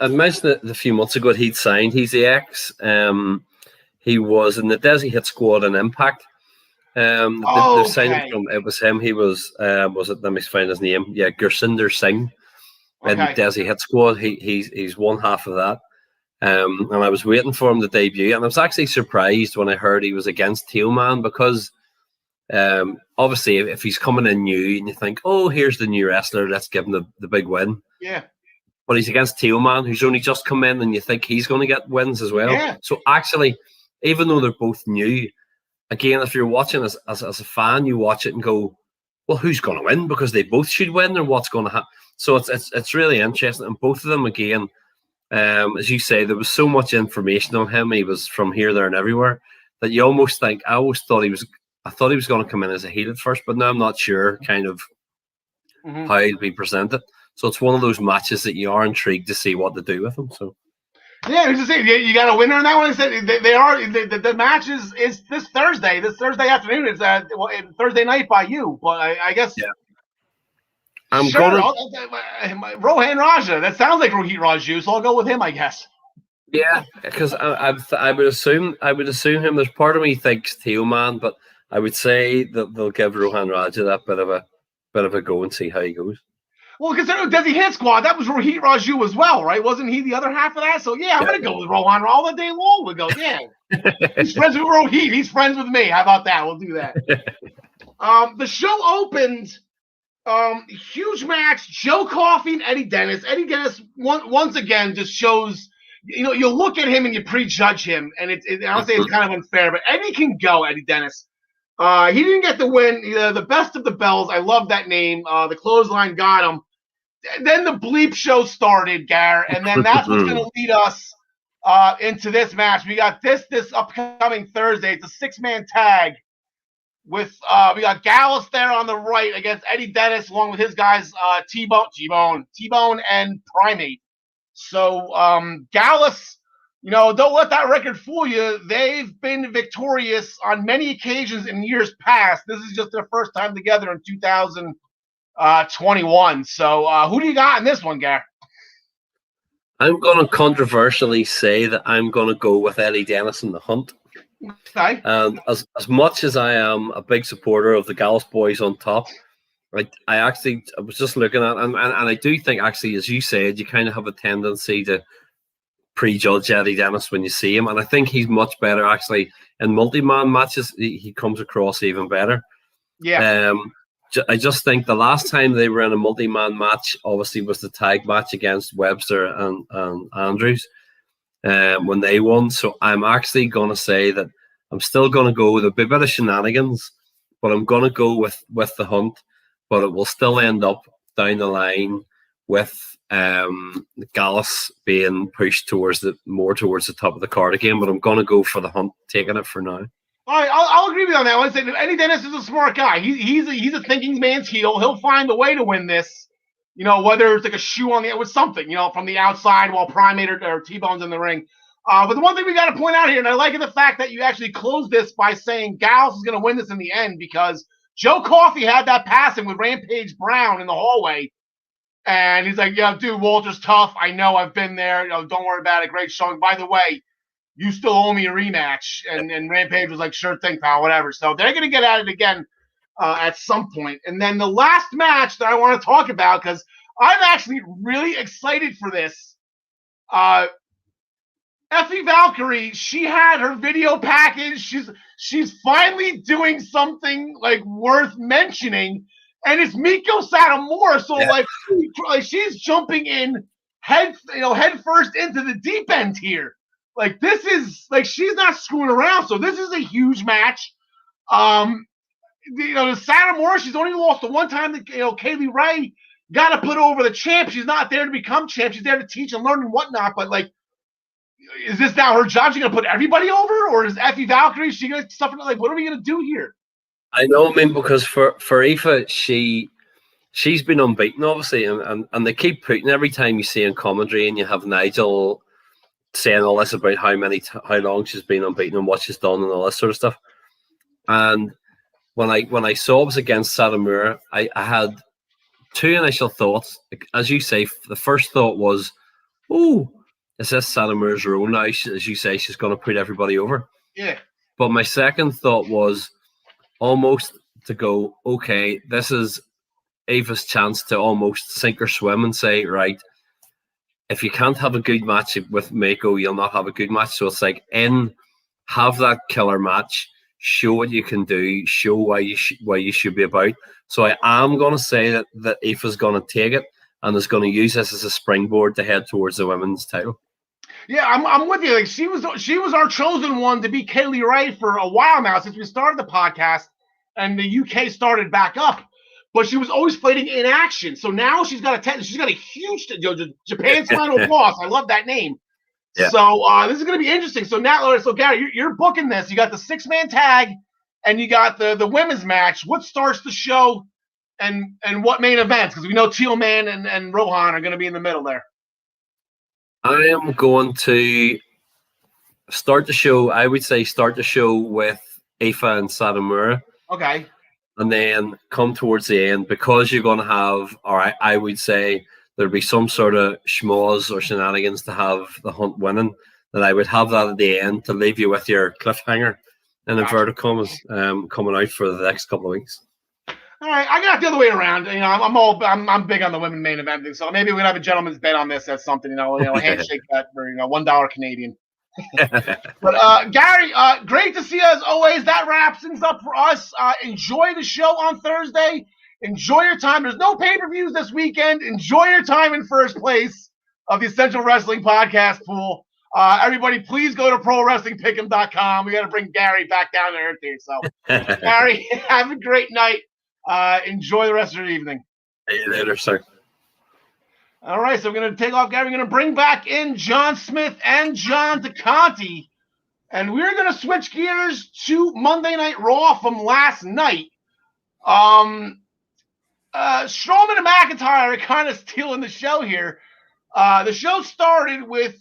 S5: mentioned it a few months ago that he'd signed. He's the ex. He was in the Desi Hit Squad and Impact. They signed him from, it was him. He was it? Let me find his name. Yeah, Gursinder Singh in the Desi Hit Squad. He's one half of that. And I was waiting for him to debut, and I was actually surprised when I heard he was against Teal Man, because obviously if he's coming in new and you think, oh, here's the new wrestler, let's give him the big win.
S1: Yeah.
S5: But he's against Teal Man, who's only just come in, and you think he's going to get wins as well.
S1: Yeah.
S5: So actually, even though they're both new, again, if you're watching as a fan, you watch it and go, well, who's going to win? Because they both should win, or what's going to happen? So it's really interesting. And both of them, again, as you say, there was so much information on him. He was from here, there, and everywhere that you almost think, I thought he was going to come in as a heel at first, but now I'm not sure kind of how he'll be presented. So it's one of those matches that you are intrigued to see what to do with him. So.
S1: Yeah, I was just saying, you got a winner in that one. I said the match is this Thursday afternoon. It's Thursday night by you, but I guess. Yeah. Rohan Raja. That sounds like Rohit Raju, so I'll go with him, I guess.
S5: Yeah, because I would assume him. There's part of me thinks Teal Man, but I would say that they'll give Rohan Raja that bit of a go and see how he goes.
S1: Well, considering Desi Hit Squad, that was Rohit Raju as well, right? Wasn't he the other half of that? So, yeah, I'm going to go with Rohan all the day long. We'll go, yeah. He's friends with Rohit. He's friends with me. How about that? We'll do that. The show opened, huge match, Joe Coffey and Eddie Dennis. Eddie Dennis, once again, just shows, you look at him and you prejudge him, and I'll say it's kind of unfair, but Eddie can go, Eddie Dennis. He didn't get the win. The best of the bells. I love that name. The clothesline got him. then the bleep show started, Gar, and then that's what's going to lead us into this match. We got this upcoming Thursday. It's a six-man tag with we got Gallus there on the right against Eddie Dennis, along with his guys T-Bone, and Primate. So Gallus, don't let that record fool you. They've been victorious on many occasions in years past. This is just their first time together in 2021. So who do you got in this one, Gar?
S5: I'm going to controversially say that I'm going to go with Eddie Dennis in the Hunt.
S1: Okay.
S5: And as much as I am a big supporter of the Gallus boys on top, I was just looking at and I do think, actually, as you said, you kind of have a tendency to prejudge Eddie Dennis when you see him, and I think he's much better actually in multi-man matches. He comes across even better.
S1: Yeah.
S5: I just think the last time they were in a multi-man match, obviously, was the tag match against Webster and Andrews when they won. So I'm actually going to say that I'm still going to go with a bit of shenanigans, but I'm going to go with the Hunt. But it will still end up down the line with Gallus being pushed towards the top of the card again. But I'm going to go for the Hunt, taking it for now.
S1: All right, I'll agree with you on that one. Eddie Dennis is a smart guy. He's a thinking man's heel. He'll find a way to win this. Whether it's like a shoe on the with something, from the outside while Primate or T-Bone's in the ring. But the one thing we got to point out here, and I like the fact that you actually closed this by saying Gallus is going to win this in the end, because Joe Coffey had that passing with Rampage Brown in the hallway, and he's like, "Yeah, dude, Walter's tough. I know, I've been there. Don't worry about it. Great showing. By the way, you still owe me a rematch." And Rampage was like, "Sure thing, pal, whatever." So they're going to get at it again at some point. And then the last match that I want to talk about, because I'm actually really excited for this. Effie Valkyrie, she had her video package. She's finally doing something like worth mentioning, and it's Miko Satomura. So like she's jumping in head first into the deep end here. Like, this is like, she's not screwing around. So this is a huge match. The Satomura, she's only lost the one time that Kaylee Ray got to put over the champ. She's not there to become champ. She's there to teach and learn and whatnot. But like, is this now her job? She's gonna put everybody over, or is Effie Valkyrie? She gonna stuff it like? What are we gonna do here?
S5: I know, because for Aoife, she's been unbeaten, obviously, and they keep putting, every time you see in commentary and you have Nigel saying all this about how long she's been unbeaten and what she's done and all this sort of stuff. And when I saw it was against Satomura, I had two initial thoughts. As you say, the first thought was, "Oh, is this Satomura's role now?" As you say, she's going to put everybody over.
S1: Yeah.
S5: But my second thought was almost to go, okay, this is Ava's chance to almost sink or swim and say, right, if you can't have a good match with Mako, you'll not have a good match. So it's like, have that killer match, show what you can do, show why you should be about. So I am going to say that Ava's going to take it and is going to use this as a springboard to head towards the women's title.
S1: Yeah, I'm with you. Like, she was our chosen one to beat Kaylee Ray for a while now, since we started the podcast and the UK started back up. But she was always fighting in action. So now she's got a huge Japan's final boss. I love that name. Yeah. So this is going to be interesting. So now, Gary, you're booking this. You got the 6-man tag, and you got the women's match. What starts the show, and what main events? Because we know Teal Man and Rohan are going to be in the middle there.
S5: I am going to start the show. I would say start the show with Aoife and Satomura.
S1: Okay.
S5: And then come towards the end, because you're going to have, or I would say there'll be some sort of schmoz or shenanigans to have the Hunt winning, that I would have that at the end to leave you with your cliffhanger in inverted commas coming out for the next couple of weeks.
S1: All right, I got it the other way around. I'm big on the women main event thing, so maybe we're gonna have a gentleman's bet on this. That's something, a handshake bet for $1 Canadian. But Gary, great to see you as always. That wraps things up for us. Enjoy the show on Thursday. Enjoy your time. There's no pay-per-views this weekend. Enjoy your time in first place of the Essential Wrestling Podcast pool. Everybody, please go to ProWrestlingPick'em.com. We got to bring Gary back down to earth here. So, Gary, have a great night. Enjoy the rest of your evening.
S5: See you later, sir.
S1: All right, so we're going to take off Gary. We're going to bring back in John Smith and John DeConti. And we're going to switch gears to Monday Night Raw from last night. Strowman and McIntyre are kind of stealing the show here. The show started with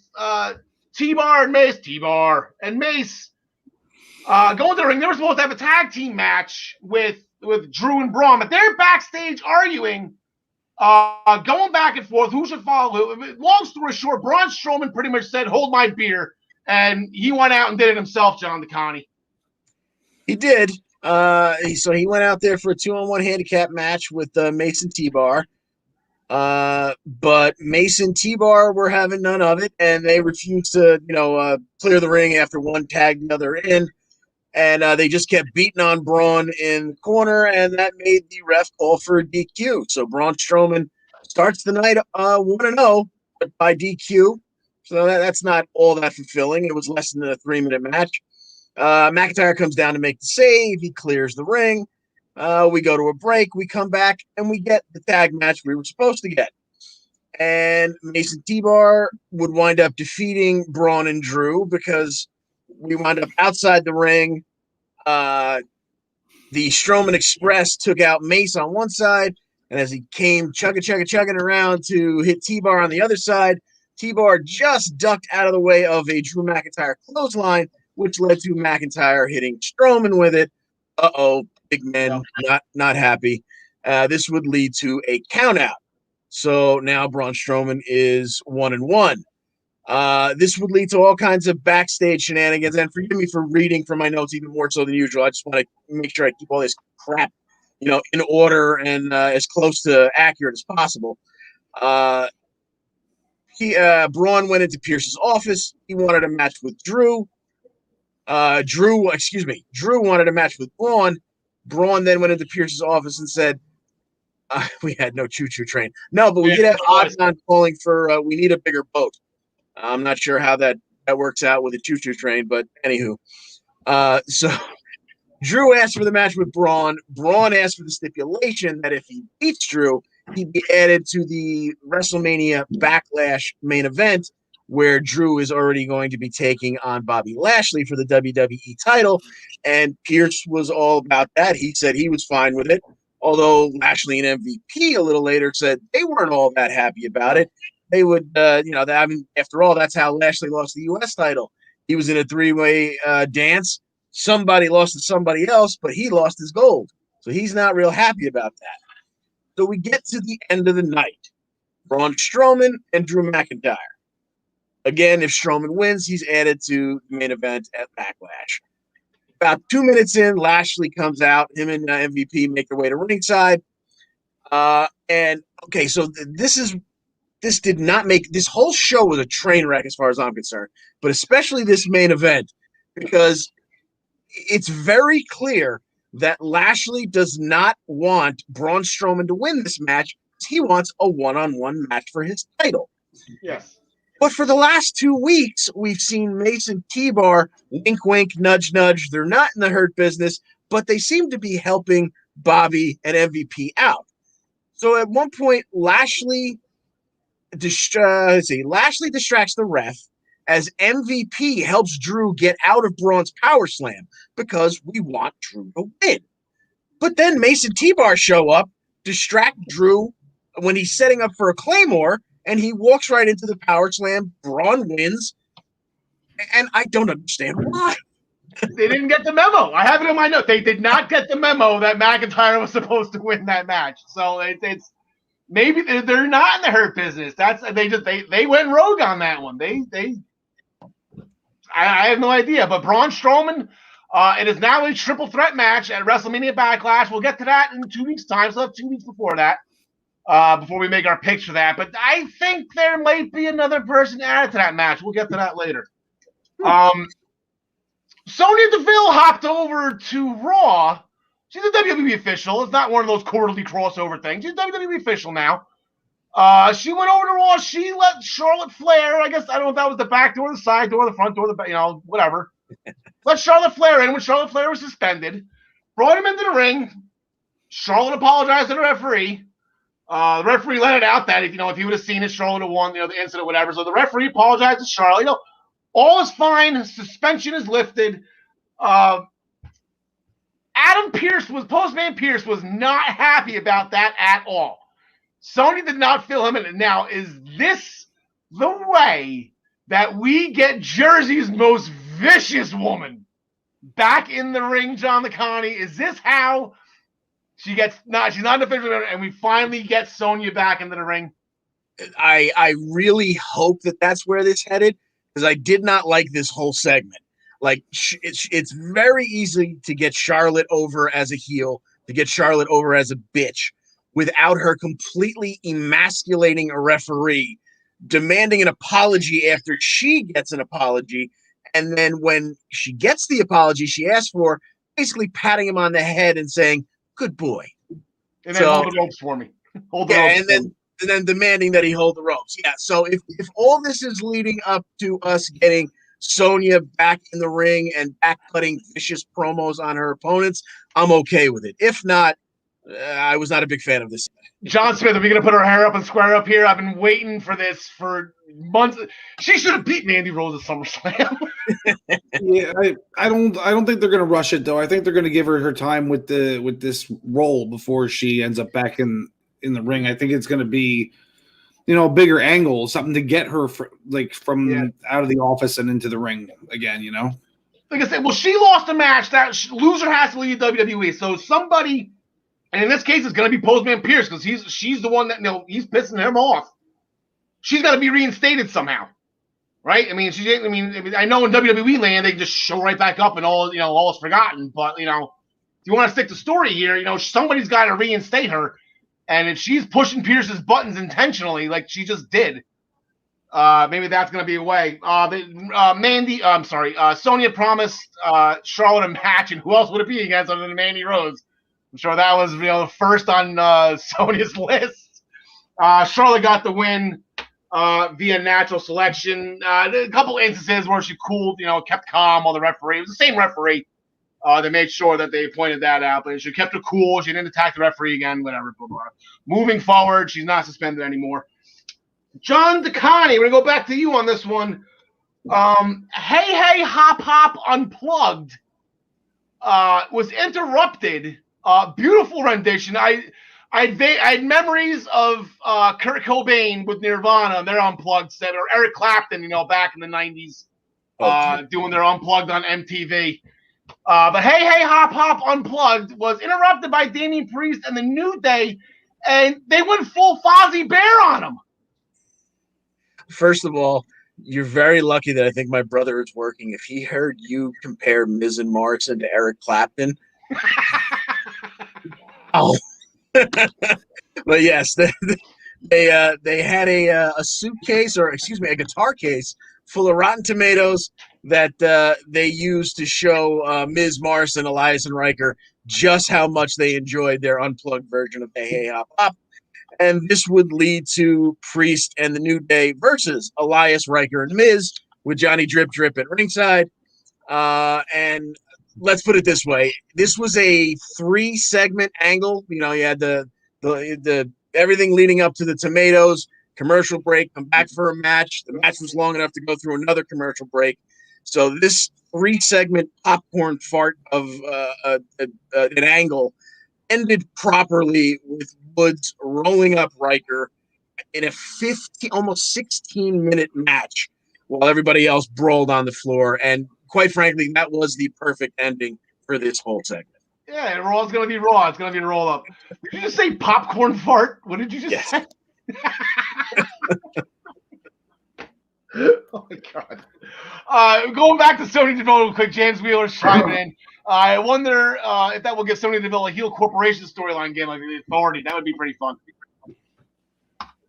S1: T-Bar and Mace. T-Bar and Mace going to the ring. They were supposed to have a tag team match with Drew and Braun, but they're backstage arguing, going back and forth. Who should follow who? Long story short, Braun Strowman pretty much said, "Hold my beer." And he went out and did it himself, John DeConti.
S2: He did. So he went out there for a 2-on-1 handicap match with Mace and T-Bar. But Mace and T-Bar were having none of it, and they refused to, clear the ring after one tagged the other in. And they just kept beating on Braun in the corner, and that made the ref call for a DQ. So Braun Strowman starts the night 1-0, but by DQ. So that's not all that fulfilling. It was less than a 3-minute match. McIntyre comes down to make the save. He clears the ring. We go to a break. We come back, and we get the tag match we were supposed to get. And Mason T-Bar would wind up defeating Braun and Drew because we wound up outside the ring. The Strowman Express took out Mace on one side, and as he came chugging around to hit T-Bar on the other side, T-Bar just ducked out of the way of a Drew McIntyre clothesline, which led to McIntyre hitting Strowman with it. Big man not happy. This would lead to a countout. So now Braun Strowman is 1-1. This would lead to all kinds of backstage shenanigans. And forgive me for reading from my notes even more so than usual. I just want to make sure I keep all this crap, in order and as close to accurate as possible. Braun went into Pierce's office. He wanted a match with Drew. Drew wanted a match with Braun. Braun then went into Pierce's office and said, we had no choo-choo train. No, but we did have odds on calling for, we need a bigger boat. I'm not sure how that works out with a choo-choo train, but anywho. So Drew asked for the match with Braun. Braun asked for the stipulation that if he beats Drew, he'd be added to the WrestleMania Backlash main event, where Drew is already going to be taking on Bobby Lashley for the WWE title. And Pierce was all about that. He said he was fine with it, although Lashley and MVP a little later said they weren't all that happy about it. They would, after all, that's how Lashley lost the U.S. title. He was in a 3-way dance. Somebody lost to somebody else, but he lost his gold. So he's not real happy about that. So we get to the end of the night. Braun Strowman and Drew McIntyre. Again, if Strowman wins, he's added to the main event at Backlash. About 2 minutes in, Lashley comes out. Him and MVP make their way to ringside. So this whole show was a train wreck as far as I'm concerned, but especially this main event, because it's very clear that Lashley does not want Braun Strowman to win this match. He wants a one-on-one match for his title.
S1: Yes.
S2: But for the last 2 weeks, we've seen Mace and T-Bar, wink, wink, nudge, nudge. They're not in the Hurt Business, but they seem to be helping Bobby and MVP out. So at one point, Lashley distracts the ref as MVP helps Drew get out of Braun's power slam because we want Drew to win. But then Mace and T-Bar show up, distract Drew when he's setting up for a Claymore, and he walks right into the power slam. Braun wins, and I don't understand why.
S1: They didn't get the memo. I have it in my note. They did not get the memo that McIntyre was supposed to win that match. So it's maybe they're not in the Hurt Business. They went rogue on that one. I have no idea. But Braun Strowman, it is now a triple threat match at WrestleMania Backlash. We'll get to that in 2 weeks' time. So 2 weeks before that. Before we make our picks for that. But I think there might be another person added to that match. We'll get to that later. Sonya Deville hopped over to Raw. She's a WWE official. It's not one of those quarterly crossover things. She's a WWE official now. She went over to Raw. She let Charlotte Flair, I guess, I don't know if that was the back door, the side door, the front door, whatever. Let Charlotte Flair in when Charlotte Flair was suspended. Brought him into the ring. Charlotte apologized to the referee. The referee let it out that if he would have seen it, Charlotte would have won, the incident, whatever. So the referee apologized to Charlotte. All is fine. Suspension is lifted. Postman Pierce was not happy about that at all. Sony did not fill him in. Now, is this the way that we get Jersey's most vicious woman back in the ring, John Licani? Is this how she's not an official, and we finally get Sonya back into the ring?
S2: I really hope that that's where this headed, because I did not like this whole segment. Like, it's very easy to get Charlotte over as a heel, to get Charlotte over as a bitch, without her completely emasculating a referee, demanding an apology after she gets an apology, and then when she gets the apology she asked for, basically patting him on the head and saying, "Good boy."
S1: And then hold the ropes for me.
S2: And then demanding that he hold the ropes. Yeah, so if all this is leading up to us getting Sonya back in the ring and back cutting vicious promos on her opponents, I'm okay with it. If not, I was not a big fan of this.
S1: John Smith, are we going to put her hair up and square up here? I've been waiting for this for months. She should have beat Mandy Rose at SummerSlam.
S3: Yeah, I don't think they're going to rush it though. I think they're going to give her time with this role before she ends up back in the ring. I think it's going to be, a bigger angle, something to get her from out of the office and into the ring again.
S1: Like I said, well, she lost a match. That loser has to leave WWE. So somebody. And in this case, it's going to be Postman Pierce because she's the one that he's pissing him off. She's got to be reinstated somehow, right? I mean, I know in WWE land they can just show right back up and all is forgotten. But if you want to stick to story here, somebody's got to reinstate her. And if she's pushing Pierce's buttons intentionally, like she just did, maybe that's going to be a way. Sonya promised Charlotte a match, and who else would it be against other than Mandy Rose? I'm sure that was first on Sonya's list. Charlotte got the win via natural selection. A couple instances where she cooled, kept calm while the referee. It was the same referee. They made sure that they pointed that out, but she kept her cool. She didn't attack the referee again, whatever. Blah, blah. Moving forward, she's not suspended anymore. John Licani, we're going to go back to you on this one. Hey Hop Hop Unplugged was interrupted. Beautiful rendition. I had memories of Kurt Cobain with Nirvana and their Unplugged set, or Eric Clapton, back in the 90s, doing their Unplugged on MTV. But Hey Hop Hop Unplugged was interrupted by Damian Priest and the New Day, and they went full Fozzie Bear on him.
S2: First of all, you're very lucky that I think my brother is working. If he heard you compare Miz and Morrison to Eric Clapton, oh. But yes, they had a suitcase, or excuse me, a guitar case full of Rotten Tomatoes that they used to show Miz, Morrison, Elias, and Riker just how much they enjoyed their unplugged version of Hey Hop Hop. And this would lead to Priest and the New Day versus Elias, Riker, and Miz with Johnny Drip Drip at ringside. And let's put it this way: this was a 3-segment angle. You had the everything leading up to the tomatoes, commercial break, come back for a match. The match was long enough to go through another commercial break. So this 3-segment popcorn fart of an angle ended properly with Woods rolling up Riker in a almost 16-minute match while everybody else brawled on the floor. And quite frankly, that was the perfect ending for this whole segment.
S1: Yeah, Raw's going to be Raw. It's going to be a roll-up. Did you just say popcorn fart? What did you just say? Oh, my God. Going back to Sonya Deville real quick, James Wheeler's chiming in. I wonder if that will give Sonya Deville a heel corporation storyline game like the Authority. That would be pretty fun.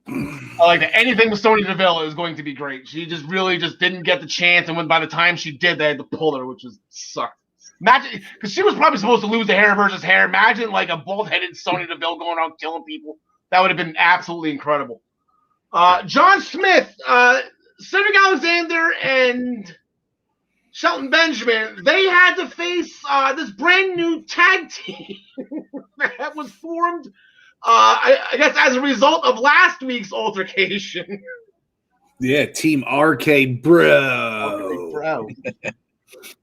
S1: I like that. Anything with Sonya Deville is going to be great. She just really didn't get the chance, and when by the time she did, they had to pull her, which sucked. Imagine, because she was probably supposed to lose the hair versus hair. Imagine like a bald-headed Sonya Deville going around killing people. That would have been absolutely incredible. John Smith, Cedric Alexander, and Shelton Benjamin, they had to face this brand new tag team that was formed I guess as a result of last week's altercation.
S3: Yeah, Team RK Bro.
S1: Okay, bro.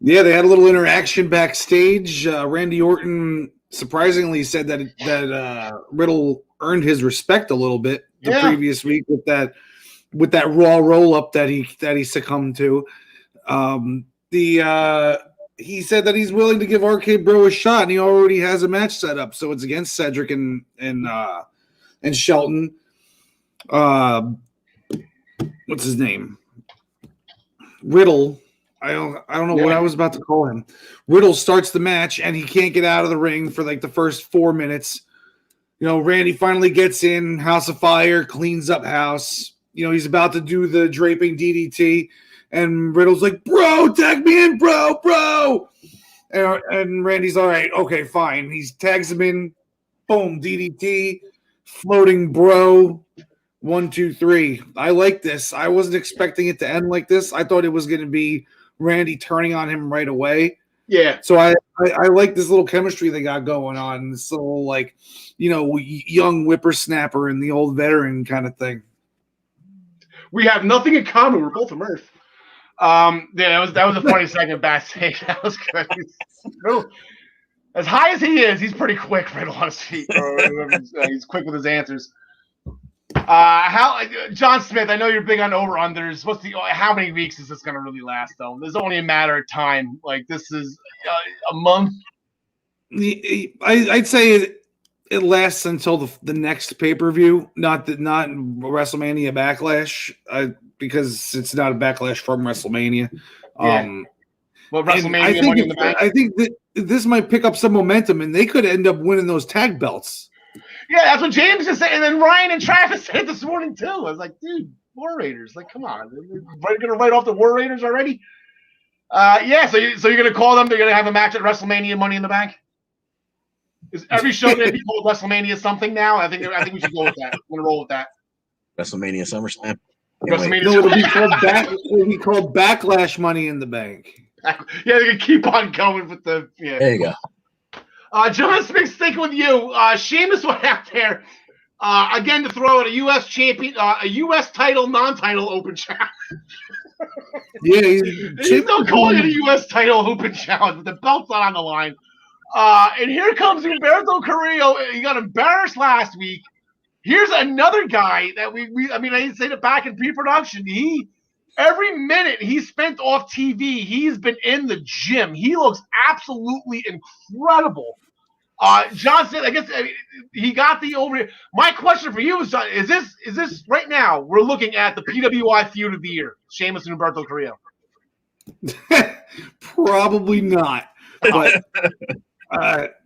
S3: Yeah, they had a little interaction backstage. Randy Orton surprisingly said that Riddle earned his respect a little bit the previous week with that Raw roll up that he succumbed to. He said that he's willing to give RK Bro a shot, and he already has a match set up. So it's against Cedric and Shelton. What's his name? Riddle. I don't know what I was about to call him. Riddle starts the match, and he can't get out of the ring for like the first 4 minutes. Randy finally gets in, House of Fire, cleans up house. He's about to do the draping DDT, and Riddle's like, bro, tag me in, bro. And Randy's all right, okay, fine. He tags him in, boom, DDT, floating bro. 1, 2, 3. I like this. I wasn't expecting it to end like this. I thought it was going to be Randy turning on him right away.
S1: Yeah.
S3: So I like this little chemistry they got going on. This little young whippersnapper and the old veteran kind of thing.
S1: We have nothing in common. We're both from Earth. That was a funny segment backstage. That was good. As high as he is, he's pretty quick right on his feet. He's quick with his answers. John Smith, I know you're big on over-unders. How many weeks is this going to really last, though? There's only a matter of time. This is a month.
S3: I'd say it lasts until the next pay-per-view, not WrestleMania Backlash, because it's not a Backlash from WrestleMania.
S1: Yeah. Well, WrestleMania Money in the Bank.
S3: I think that this might pick up some momentum, and they could end up winning those tag belts.
S1: Yeah, that's what James is saying. And then Ryan and Travis said this morning, too. I was like, dude, War Raiders. Come on. We're going to write off the War Raiders already? So you're going to call them? They're going to have a match at WrestleMania Money in the Bank? Is every show going to be called WrestleMania something now? I think we should go with that. I'm going to roll with that.
S2: WrestleMania SummerSlam.
S3: It'll be called Backlash Money in the Bank.
S1: Yeah, they're going to keep on going with the... Yeah.
S2: There you go.
S1: John Smith, sticking with you. Sheamus went out there again to throw out a U.S. champion, a U.S. title, non-title open challenge.
S3: Yeah,
S1: he's still calling it a U.S. title open challenge, but the belt's not on the line. And here comes Humberto Carrillo. He got embarrassed last week. Here's another guy that I didn't say it back in pre-production. Every minute he spent off TV, he's been in the gym. He looks absolutely incredible. John said, I guess he got the over. My question for you is this right now? We're looking at the PWI feud of the year, Sheamus and Humberto Carrillo.
S3: Probably not. But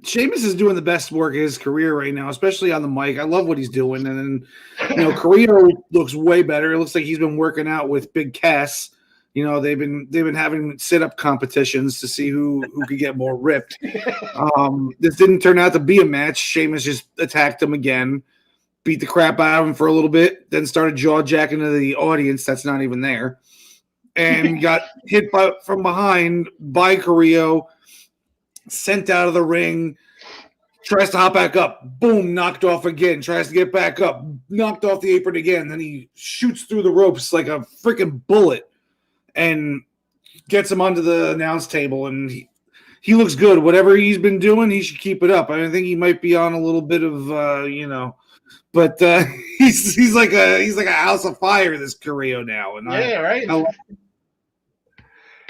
S3: Sheamus is doing the best work of his career right now, especially on the mic. I love what he's doing, and then Carrillo looks way better. It looks like he's been working out with Big Cass. They've been having sit-up competitions to see who could get more ripped. This didn't turn out to be a match. Sheamus just attacked him again, beat the crap out of him for a little bit, then started jaw-jacking to the audience that's not even there, and got hit from behind by Carrillo, sent out of the ring, tries to hop back up, boom, knocked off again, tries to get back up, knocked off the apron again, then he shoots through the ropes like a freaking bullet and gets him onto the announce table, and he looks good. Whatever he's been doing, he should keep it up. I think he might be on a little bit of but he's like a house of fire, this Carrillo now. And
S1: right. It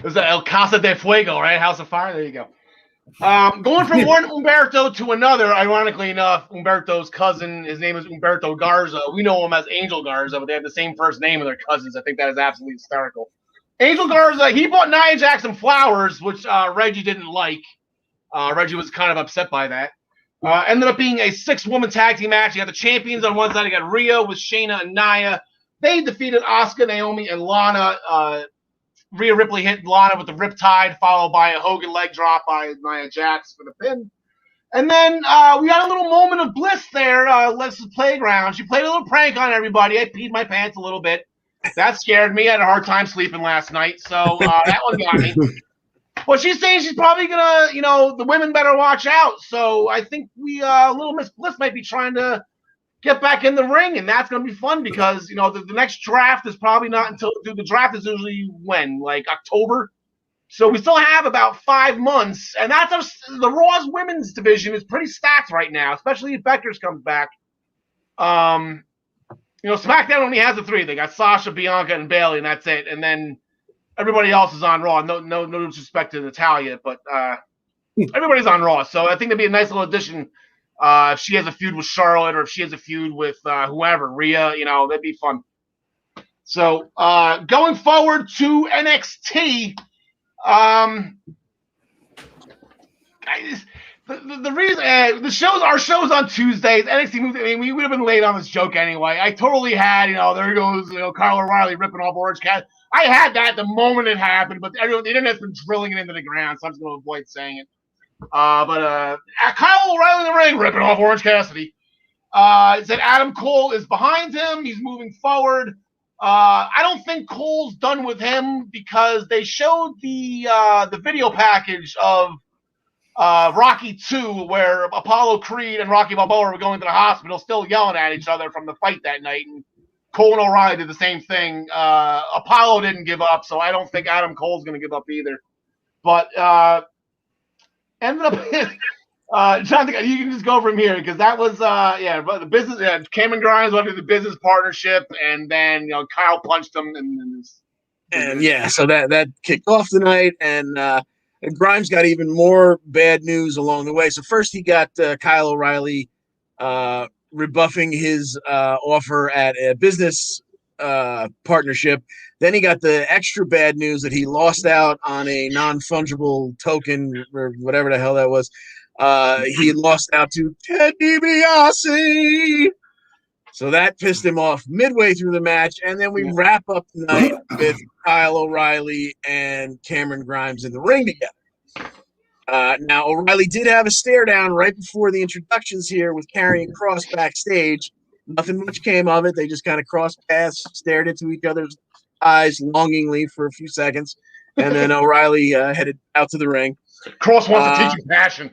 S1: was the El Casa de Fuego, right? House of Fire. There you go. Going from one Humberto to another, ironically enough, Humberto's cousin, his name is Humberto Garza. We know him as Angel Garza, but they have the same first name of their cousins. I think that is absolutely hysterical. Angel Garza, he bought Nia Jax some flowers, which Reggie didn't like. Reggie was kind of upset by that. Ended up being a 6-woman tag team match. You got the champions on one side. You got Rhea with Shayna and Nia. They defeated Asuka, Naomi, and Lana. Rhea Ripley hit Lana with the Riptide, followed by a Hogan leg drop by Nia Jax for the pin. And then we got a little moment of bliss there. Les's Playground. She played a little prank on everybody. I peed my pants a little bit. That scared me. I had a hard time sleeping last night, so that one got me. But she's saying she's probably gonna, the women better watch out. So I think little Miss Bliss might be trying to get back in the ring, and that's going to be fun because, you know, the next draft is probably not until – the draft is usually when? Like October? So we still have about 5 months, and that's the Raw's women's division is pretty stacked right now, especially if Becker's comes back. You know, SmackDown only has the 3. They got Sasha, Bianca, and Bayley, and that's it. And then everybody else is on Raw. No disrespect to Natalya, but everybody's on Raw. So I think that'd be a nice little addition. If she has a feud with Charlotte, or if she has a feud with whoever, Rhea, you know, that'd be fun. So going forward to NXT. The reason our show's on Tuesdays. NXT moved. I mean, we would have been late on this joke anyway. I totally had, you know, there goes, you know, Karl O'Reilly ripping off Orange Cassidy. I had that the moment it happened, but the internet's been drilling it into the ground, so I'm just going to avoid saying it. But Kyle O'Reilly in the ring ripping off Orange Cassidy. It said Adam Cole is behind him. He's moving forward. I don't think Cole's done with him because they showed the video package of Rocky 2 where Apollo Creed and Rocky Balboa were going to the hospital still yelling at each other from the fight that night, and Cole and O'Reilly did the same thing. Apollo didn't give up, so I don't think Adam Cole's going to give up either. But ended up Jonathan, you can just go from here because that was but the business. Cameron Grimes went to the business partnership, and then, you know, Kyle punched him,
S2: so that kicked off the night, and Grimes got even more bad news along the way. So first he got Kyle O'Reilly rebuffing his offer at a business partnership. Then he got the extra bad news that he lost out on a non-fungible token or whatever the hell that was. He lost out to Ted DiBiase. So that pissed him off midway through the match. And then we wrap up the night with Kyle O'Reilly and Cameron Grimes in the ring together. Now, O'Reilly did have a stare down right before the introductions here with Karrion Kross backstage. Nothing much came of it. They just kind of crossed paths, stared into each other's eyes longingly for a few seconds. And then O'Reilly headed out to the ring.
S1: Kross wants to teach you passion.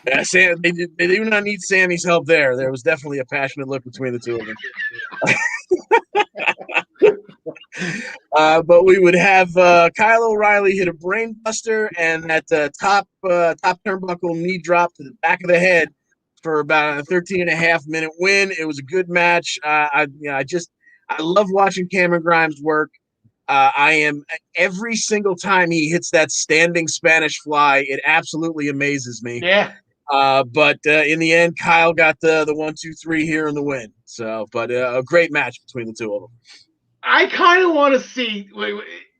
S2: Yeah, Sam, they do not need Sammy's help there. There was definitely a passionate look between the two of them. But we would have Kyle O'Reilly hit a brain buster and that top turnbuckle knee drop to the back of the head for about a 13.5-minute win. It was a good match. I love watching Cameron Grimes work. I am every single time he hits that standing Spanish fly, it absolutely amazes me.
S1: Yeah.
S2: But in the end, Kyle got the 1-2-3 here in the win. So, but a great match between the two of them.
S1: I kind of want to see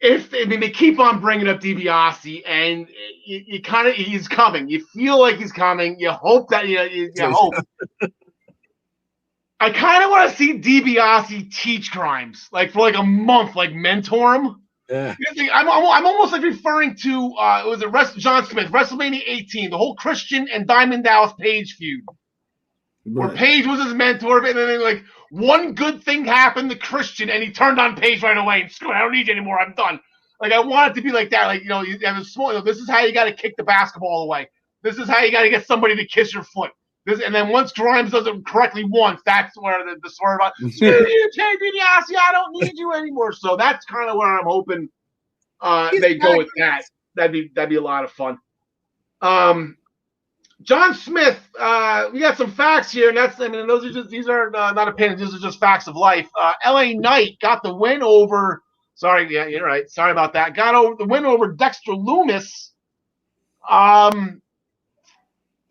S1: if they keep on bringing up DiBiase, and you kind of he's coming. You feel like he's coming. You hope that you hope. I kind of want to see DiBiase teach Grimes, like for like a month, like mentor him.
S2: Yeah.
S1: I'm almost like referring to it was John Smith, WrestleMania 18, the whole Christian and Diamond Dallas Page feud, where Page was his mentor, and then like one good thing happened to Christian, and he turned on Page right away and screw it, I don't need you anymore, I'm done. Like I want it to be like that, like, you know, you have a small. You know, this is how you got to kick the basketball away. This is how you got to get somebody to kiss your foot. And then once Grimes does it correctly once, that's where the sort of DiBiase, I don't need you anymore. So that's kind of where I'm hoping they go with that. That'd be a lot of fun. John Smith, we got some facts here, and these are not opinions, these are just facts of life. LA Knight got the win over. Sorry, yeah, you're right. Sorry about that. Got over the win over Dexter Lumis.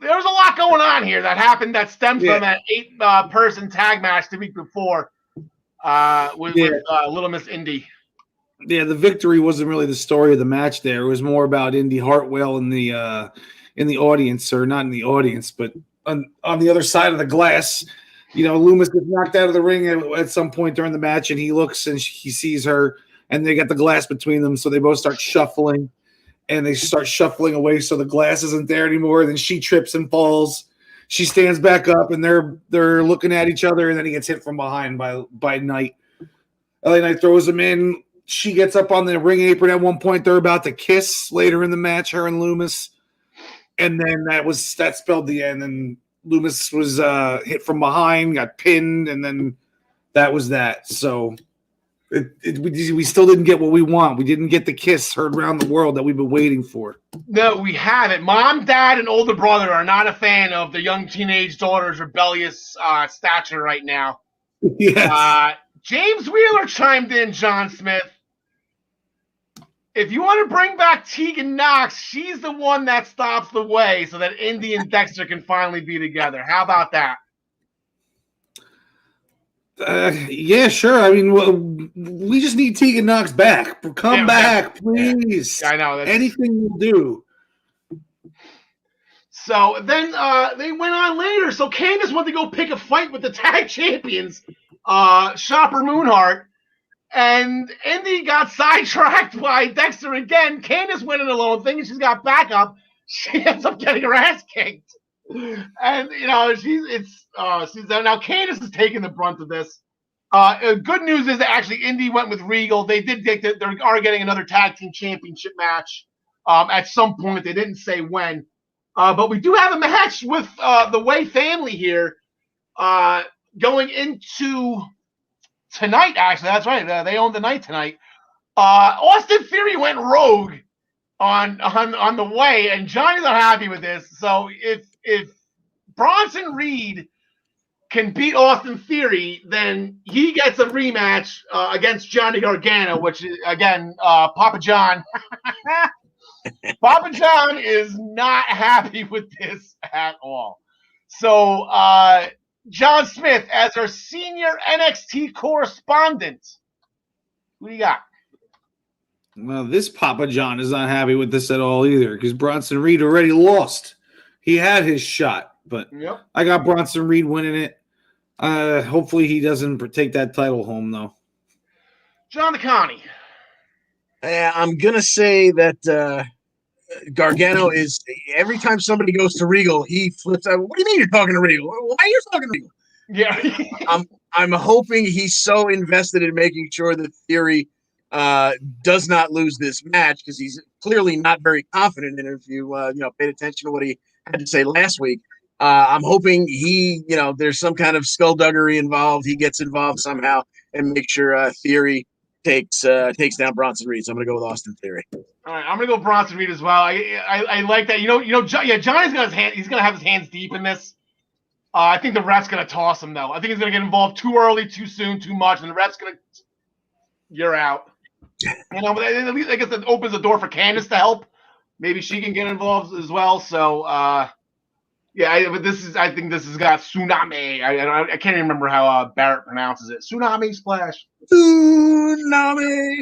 S1: There was a lot going on here that happened that stemmed from that 8-person tag match the week before with Little Miss Indy.
S3: Yeah, the victory wasn't really the story of the match there. It was more about Indy Hartwell in the audience, or not in the audience, but on the other side of the glass. You know, Lumis gets knocked out of the ring at some point during the match, and he looks and he sees her, and they got the glass between them, so they both start shuffling. And they start shuffling away, so the glass isn't there anymore. Then she trips and falls. She stands back up, and they're looking at each other, and then he gets hit from behind by Knight. LA Knight throws him in. She gets up on the ring apron at one point. They're about to kiss later in the match, her and Lumis. and then that spelled the end. And Loomis was hit from behind, got pinned, and then that was that. So we still didn't get what we want. We didn't get the kiss heard around the world that we've been waiting for.
S1: No, we haven't. Mom, dad, and older brother are not a fan of the young teenage daughter's rebellious stature right now.
S3: Yes.
S1: James Wheeler chimed in, John Smith. If you want to bring back Tegan Knox, she's the one that stops the way so that Indy and Dexter can finally be together. How about that?
S3: Yeah, sure. I mean, we just need Tegan Knox back. Come back, please.
S1: Yeah, I know.
S3: Anything will do.
S1: So then they went on later. So Candice went to go pick a fight with the tag champions, Shopper Moonheart. And Indy got sidetracked by Dexter again. Candice went in alone, thinking she's got backup. She ends up getting her ass kicked. And now Candice is taking the brunt of this. Good news is that actually Indy went with Regal. They did they are getting another tag team championship match at some point. They didn't say when, but we do have a match with the Way family here going into tonight. Actually, that's right. They own the night tonight. Austin Theory went rogue on the Way, and Johnny's not happy with this. So if Bronson Reed can beat Austin Theory, then he gets a rematch against Johnny Gargano, which is, again, Papa John. Papa John is not happy with this at all. So, John Smith, as our senior NXT correspondent, who do you got?
S3: Well, this Papa John is not happy with this at all either, because Bronson Reed already lost. He had his shot, but I got Bronson Reed winning it. Hopefully he doesn't take that title home, though.
S1: John DeConnie.
S2: I'm going to say that Gargano is, every time somebody goes to Regal, he flips out. What do you mean you're talking to Regal? Why are you talking to Regal?
S1: Yeah.
S2: I'm hoping he's so invested in making sure that Theory does not lose this match, because he's clearly not very confident in it. If you paid attention to what he had to say last week. I'm hoping there's some kind of skullduggery involved. He gets involved somehow and make sure Theory takes down Bronson Reed. So I'm going to go with Austin Theory.
S1: All right, I'm going to go Bronson Reed as well. I like that. Johnny's got his hand. He's going to have his hands deep in this. I think the ref's going to toss him, though. I think he's going to get involved too early, too soon, too much, and the ref's going to – you're out. But at least I guess it opens the door for Candice to help. Maybe she can get involved as well. So, I think this has got Tsunami. I can't even remember how Barrett pronounces it. Tsunami Splash.
S2: Tsunami.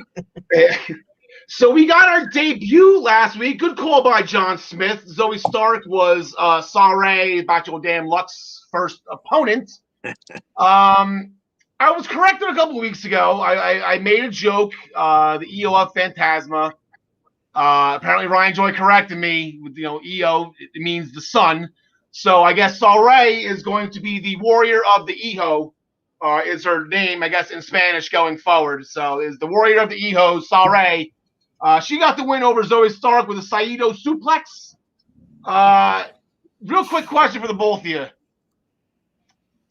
S1: So we got our debut last week. Good call by John Smith. Zoe Stark was Sarray Bacho Luck's first opponent. I was corrected a couple of weeks ago. I made a joke. The EO of Phantasma. Apparently Ryan Joy corrected me with EO. It means the sun. So I guess Sarray is going to be the warrior of the Iho, is her name, I guess, in Spanish going forward. So is the warrior of the Iho, Sarray. She got the win over Zoe Stark with a Saito suplex. Real quick question for the both of you.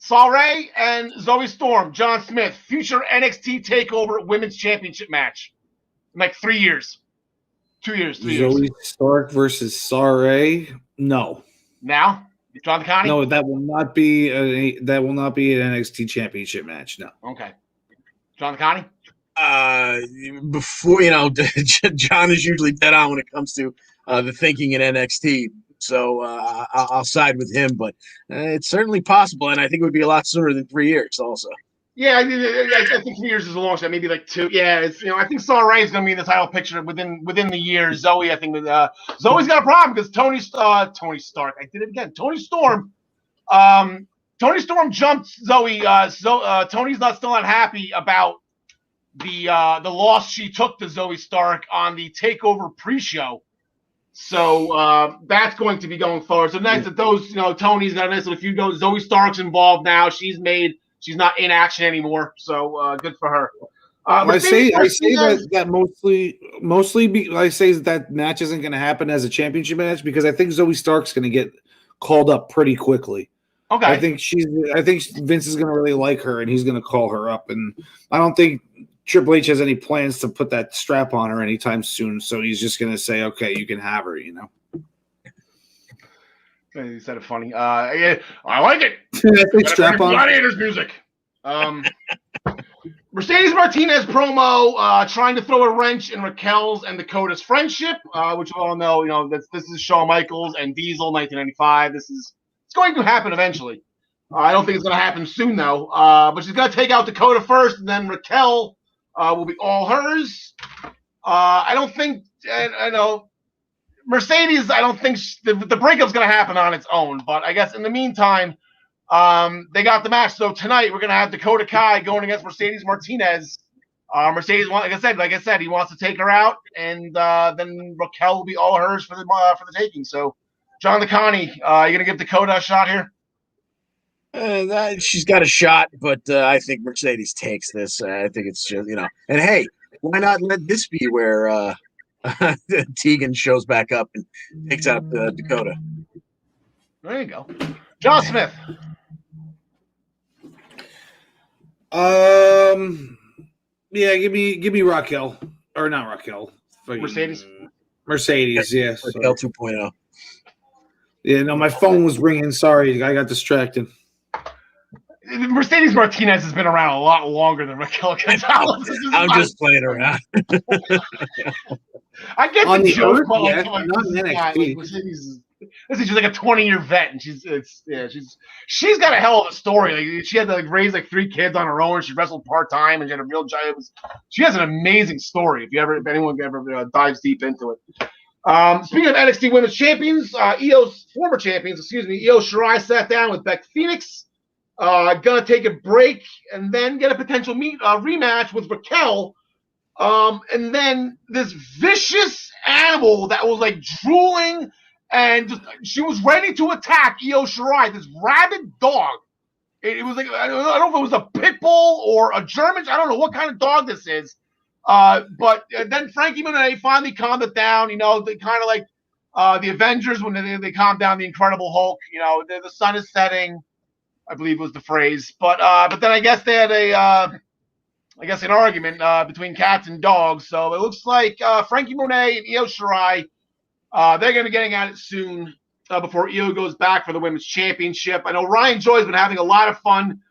S1: Sarray and Zoe Storm, John Smith, future NXT TakeOver Women's Championship match. In like 3 years. 2 years, 3 years.
S3: Zoe Stark versus Sarray? No.
S1: Now? John DeConnie?
S3: No, that will not be an NXT Championship match. No.
S1: Okay. John DeConnie?
S2: Before John is usually dead on when it comes to the thinking in NXT, so I'll side with him. But it's certainly possible, and I think it would be a lot sooner than 3 years. Also. Yeah,
S1: I think 3 years is a long shot. Maybe like 2. Yeah, I think Sarray is going to be in the title picture within the year. Zoe, I think, Zoe's got a problem because Tony Stark. I did it again. Tony Storm. Tony Storm jumped Zoe. Tony's still not happy about the loss she took to Zoe Stark on the TakeOver pre-show. So that's going to be going forward. So nice that those, Tony's got a nice little feud. Zoe Stark's involved now. She's not in action anymore. So good for her.
S3: I say
S1: Martinez,
S3: that mostly I say that match isn't going to happen as a championship match because I think Zoe Stark's going to get called up pretty quickly.
S1: Okay.
S3: I think Vince is going to really like her and he's going to call her up, and I don't think Triple H has any plans to put that strap on her anytime soon. So he's just going to say, "Okay, you can have her." You know.
S1: He said it funny. Yeah, I like it.
S3: Strap on.
S1: Gladiators music. Mercedes Martinez promo trying to throw a wrench in Raquel's and Dakota's friendship, which we all know. You know, this is Shawn Michaels and Diesel, 1995. It's going to happen eventually. I don't think it's going to happen soon though. But she's going to take out Dakota first, and then Raquel will be all hers. I don't think. I know. Mercedes, I don't think the breakup's going to happen on its own. But I guess in the meantime, they got the match. So tonight we're going to have Dakota Kai going against Mercedes Martinez. Mercedes, like I said, he wants to take her out, and then Raquel will be all hers for the taking. So, John DeConnie, you going to give Dakota a shot here?
S2: She's got a shot, but I think Mercedes takes this. I think it's just, and hey, why not let this be where Tegan shows back up and takes out Dakota?
S1: There you go. John Smith.
S3: Yeah, give me Raquel, or not Raquel.
S1: Mercedes,
S3: yes.
S2: Raquel 2.0.
S3: Yeah, no, my phone was ringing. Sorry, I got distracted.
S1: Mercedes Martinez has been around a lot longer than Raquel Gonzalez.
S2: I'm just playing around.
S1: I get
S3: On
S1: the joke,
S3: Earth,
S1: but
S3: yeah, not in NXT.
S1: Mercedes, she's like a 20-year vet, and she's got a hell of a story. Like, she had to raise 3 kids on her own. She wrestled part-time, and she had a real giant. She has an amazing story. If anyone ever dives deep into it. Speaking of NXT Women's Champions, former champions, Io Shirai sat down with Beth Phoenix. Gonna take a break and then get a potential rematch with Raquel. And then this vicious animal that was drooling and she was ready to attack Io Shirai, this rabid dog. It was I don't know if it was a pit bull or a German. I don't know what kind of dog this is. But then Frankie Monet finally calmed it down. They kind of the Avengers when they calmed down the Incredible Hulk. The sun is setting, I believe was the phrase. But then I guess they had an argument between cats and dogs. So it looks like Frankie Monet and Io Shirai, they're going to be getting at it soon before Io goes back for the Women's Championship. I know Ryan Joy's been having a lot of fun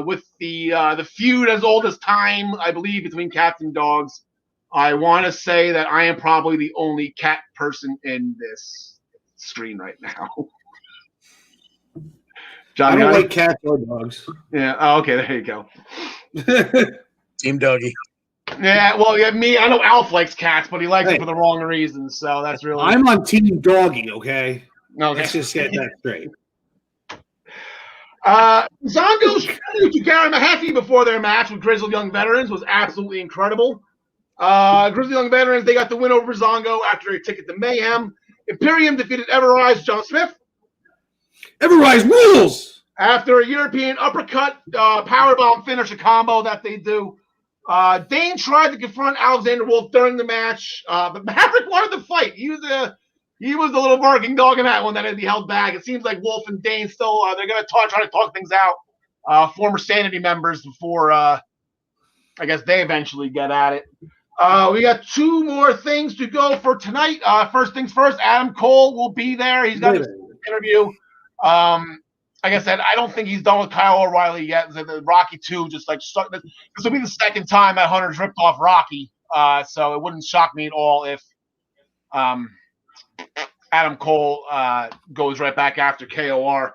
S1: with the feud as old as time, I believe, between cats and dogs. I want to say that I am probably the only cat person in this screen right now. John,
S3: I don't like cats or dogs.
S1: Yeah. Oh, okay. There you go.
S2: Team Doggy.
S1: Yeah. Well, yeah, me. I know Alf likes cats, but he likes them for the wrong reasons. So that's really.
S3: I'm on Team Doggy. Okay.
S1: No.
S3: Let's just get that straight.
S1: Zongo's tribute to Gary Mehaffy before their match with Grizzled Young Veterans was absolutely incredible. Grizzled Young Veterans, they got the win over Zongo after a ticket to Mayhem. Imperium defeated Everrise, John Smith.
S3: Everrise rules!
S1: After a European uppercut, powerbomb finisher combo that they do. Dane tried to confront Alexander Wolf during the match, but Maverick wanted to fight. He was the little barking dog in that one that had to be held back. It seems like Wolf and Dane still they're going to try to talk things out. Former Sanity members before I guess they eventually get at it. We got 2 more things to go for tonight. First things first, Adam Cole will be there. He's got an interview. Like I said, I don't think he's done with Kyle O'Reilly yet. The Rocky 2 just this will be the second time that Hunter's ripped off Rocky. So it wouldn't shock me at all if Adam Cole goes right back after KOR.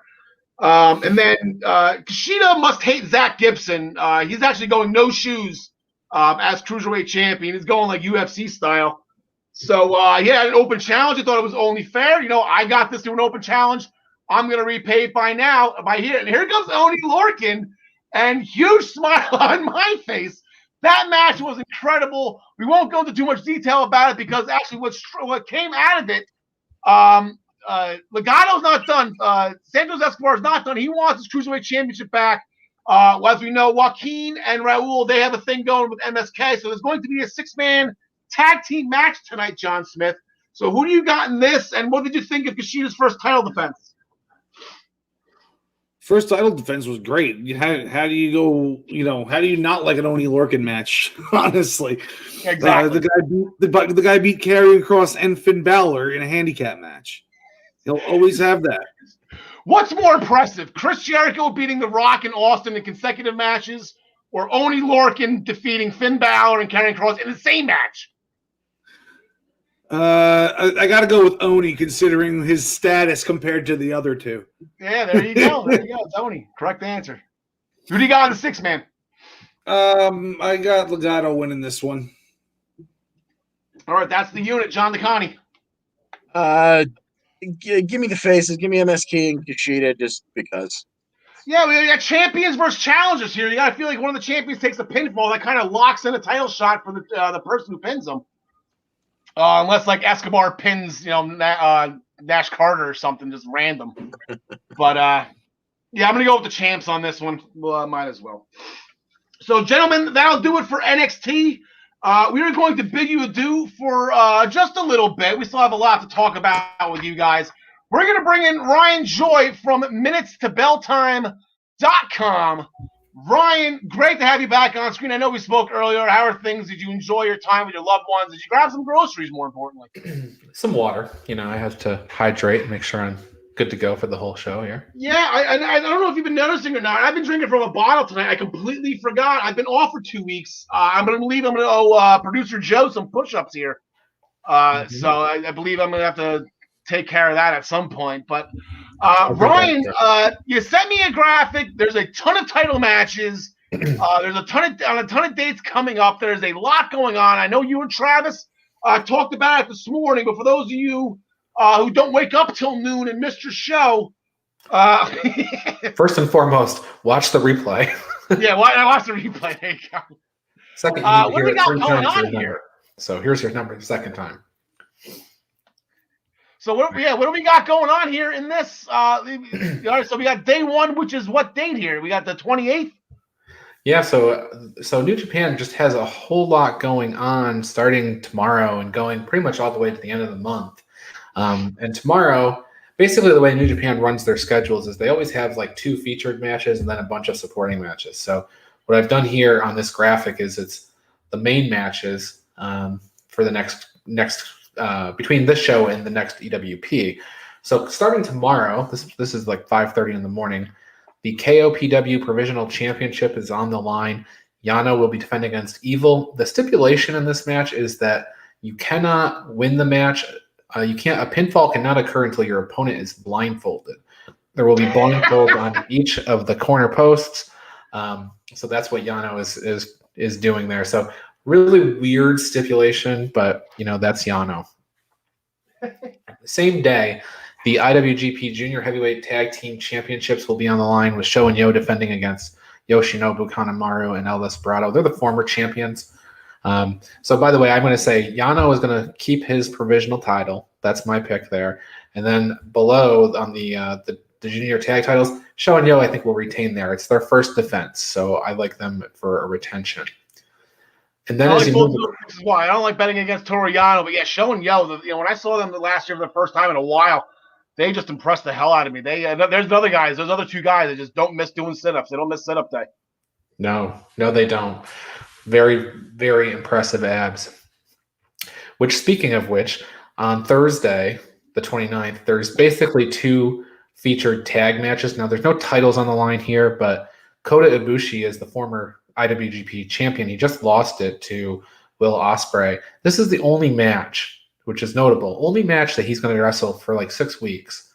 S1: And then Kushida must hate Zach Gibson. He's actually going no shoes as Cruiserweight champion. He's going like UFC style. So he had an open challenge. I thought it was only fair. I got this through an open challenge. I'm going to repay it by here. And here comes Oney Lorcan, and huge smile on my face. That match was incredible. We won't go into too much detail about it because actually what came out of it, Legato's not done. Santos Escobar's not done. He wants his Cruiserweight Championship back. As we know, Joaquin and Raul, they have a thing going with MSK. So there's going to be a 6-man tag team match tonight, John Smith. So who do you got in this, and what did you think of Kushida's first title defense?
S3: First title defense was great. How do you go? How do you not like an Oni Lorcan match? Honestly,
S1: Exactly.
S3: The guy beat Karrion Kross and Finn Balor in a handicap match. He'll always have that.
S1: What's more impressive, Chris Jericho beating The Rock and Austin in consecutive matches, or Oni Lorcan defeating Finn Balor and Karrion Kross in the same match?
S3: I got to go with Oni, considering his status compared to the other two.
S1: Yeah, there you go. It's Oni. Correct answer. Who do you got in the 6-man?
S3: I got Legado winning this one.
S1: All right, that's the unit, John DeConnie.
S2: Give me the faces. Give me MSK and Kushida just because.
S1: Yeah, we got champions versus challengers here. You got to feel like one of the champions takes a pinfall that kind of locks in a title shot for the person who pins them. Unless like Escobar pins, Nash Carter or something, just random. But yeah, I'm gonna go with the champs on this one. Well, might as well. So, gentlemen, that'll do it for NXT. We are going to bid you adieu for just a little bit. We still have a lot to talk about with you guys. We're going to bring in Ryan Joy from MinutesToBellTime.com. Ryan, great to have you back on screen. I know we spoke earlier. How are things? Did you enjoy your time with your loved ones? Did you grab some groceries, more importantly?
S4: Some water. I have to hydrate and make sure I'm good to go for the whole show here.
S1: Yeah, I don't know if you've been noticing or not. I've been drinking from a bottle tonight. I completely forgot. I've been off for 2 weeks. I'm going to leave. I'm going to owe producer Joe some push-ups here. So I believe I'm going to have to take care of that at some point. But Ryan, you sent me a graphic. There's a ton of title matches. There's a ton of dates coming up. There's a lot going on. I know you and Travis talked about it this morning, but for those of you who don't wake up till noon and missed your show,
S4: first and foremost, watch the replay.
S1: Yeah, I watched the replay. There you go.
S4: Second,
S1: what do we got going on
S4: here? So here's your number the second time.
S1: So what do we got going on here in this? All right, so we got day 1, which is what date here? We got the 28th.
S4: Yeah, so New Japan just has a whole lot going on starting tomorrow and going pretty much all the way to the end of the month. And tomorrow, basically the way New Japan runs their schedules is they always have like 2 featured matches and then a bunch of supporting matches. So what I've done here on this graphic is it's the main matches for the next between this show and the next EWP. So starting tomorrow, this is like 5:30 in the morning. The KOPW Provisional Championship is on the line. Yano will be defending against Evil. The stipulation in this match is that you cannot win the match. A pinfall cannot occur until your opponent is blindfolded. There will be blindfold on each of the corner posts. So that's what Yano is doing there. So really weird stipulation, but that's Yano. Same day, the IWGP Junior Heavyweight Tag Team Championships will be on the line with Sho and Yo defending against Yoshinobu Kanemaru and El Desperado. They're the former champions. So by the way, I'm going to say Yano is going to keep his provisional title. That's my pick there. And then below on the junior tag titles, Sho and Yo I think will retain there. It's their first defense, so I like them for a retention. And then
S1: this is why I don't like betting against Toru Yano, but yeah, Sho and Yo. When I saw them last year for the first time in a while, they just impressed the hell out of me. There's other guys. There's other 2 guys that just don't miss doing sit-ups. They don't miss sit-up day.
S4: No, they don't. Very, very impressive abs. Which, speaking of which, on Thursday, the 29th, there's basically 2 featured tag matches. Now, there's no titles on the line here, but Kota Ibushi is the former IWGP champion. He just lost it to Will Ospreay. This is the only match, which is notable, only match that he's going to wrestle for like 6 weeks.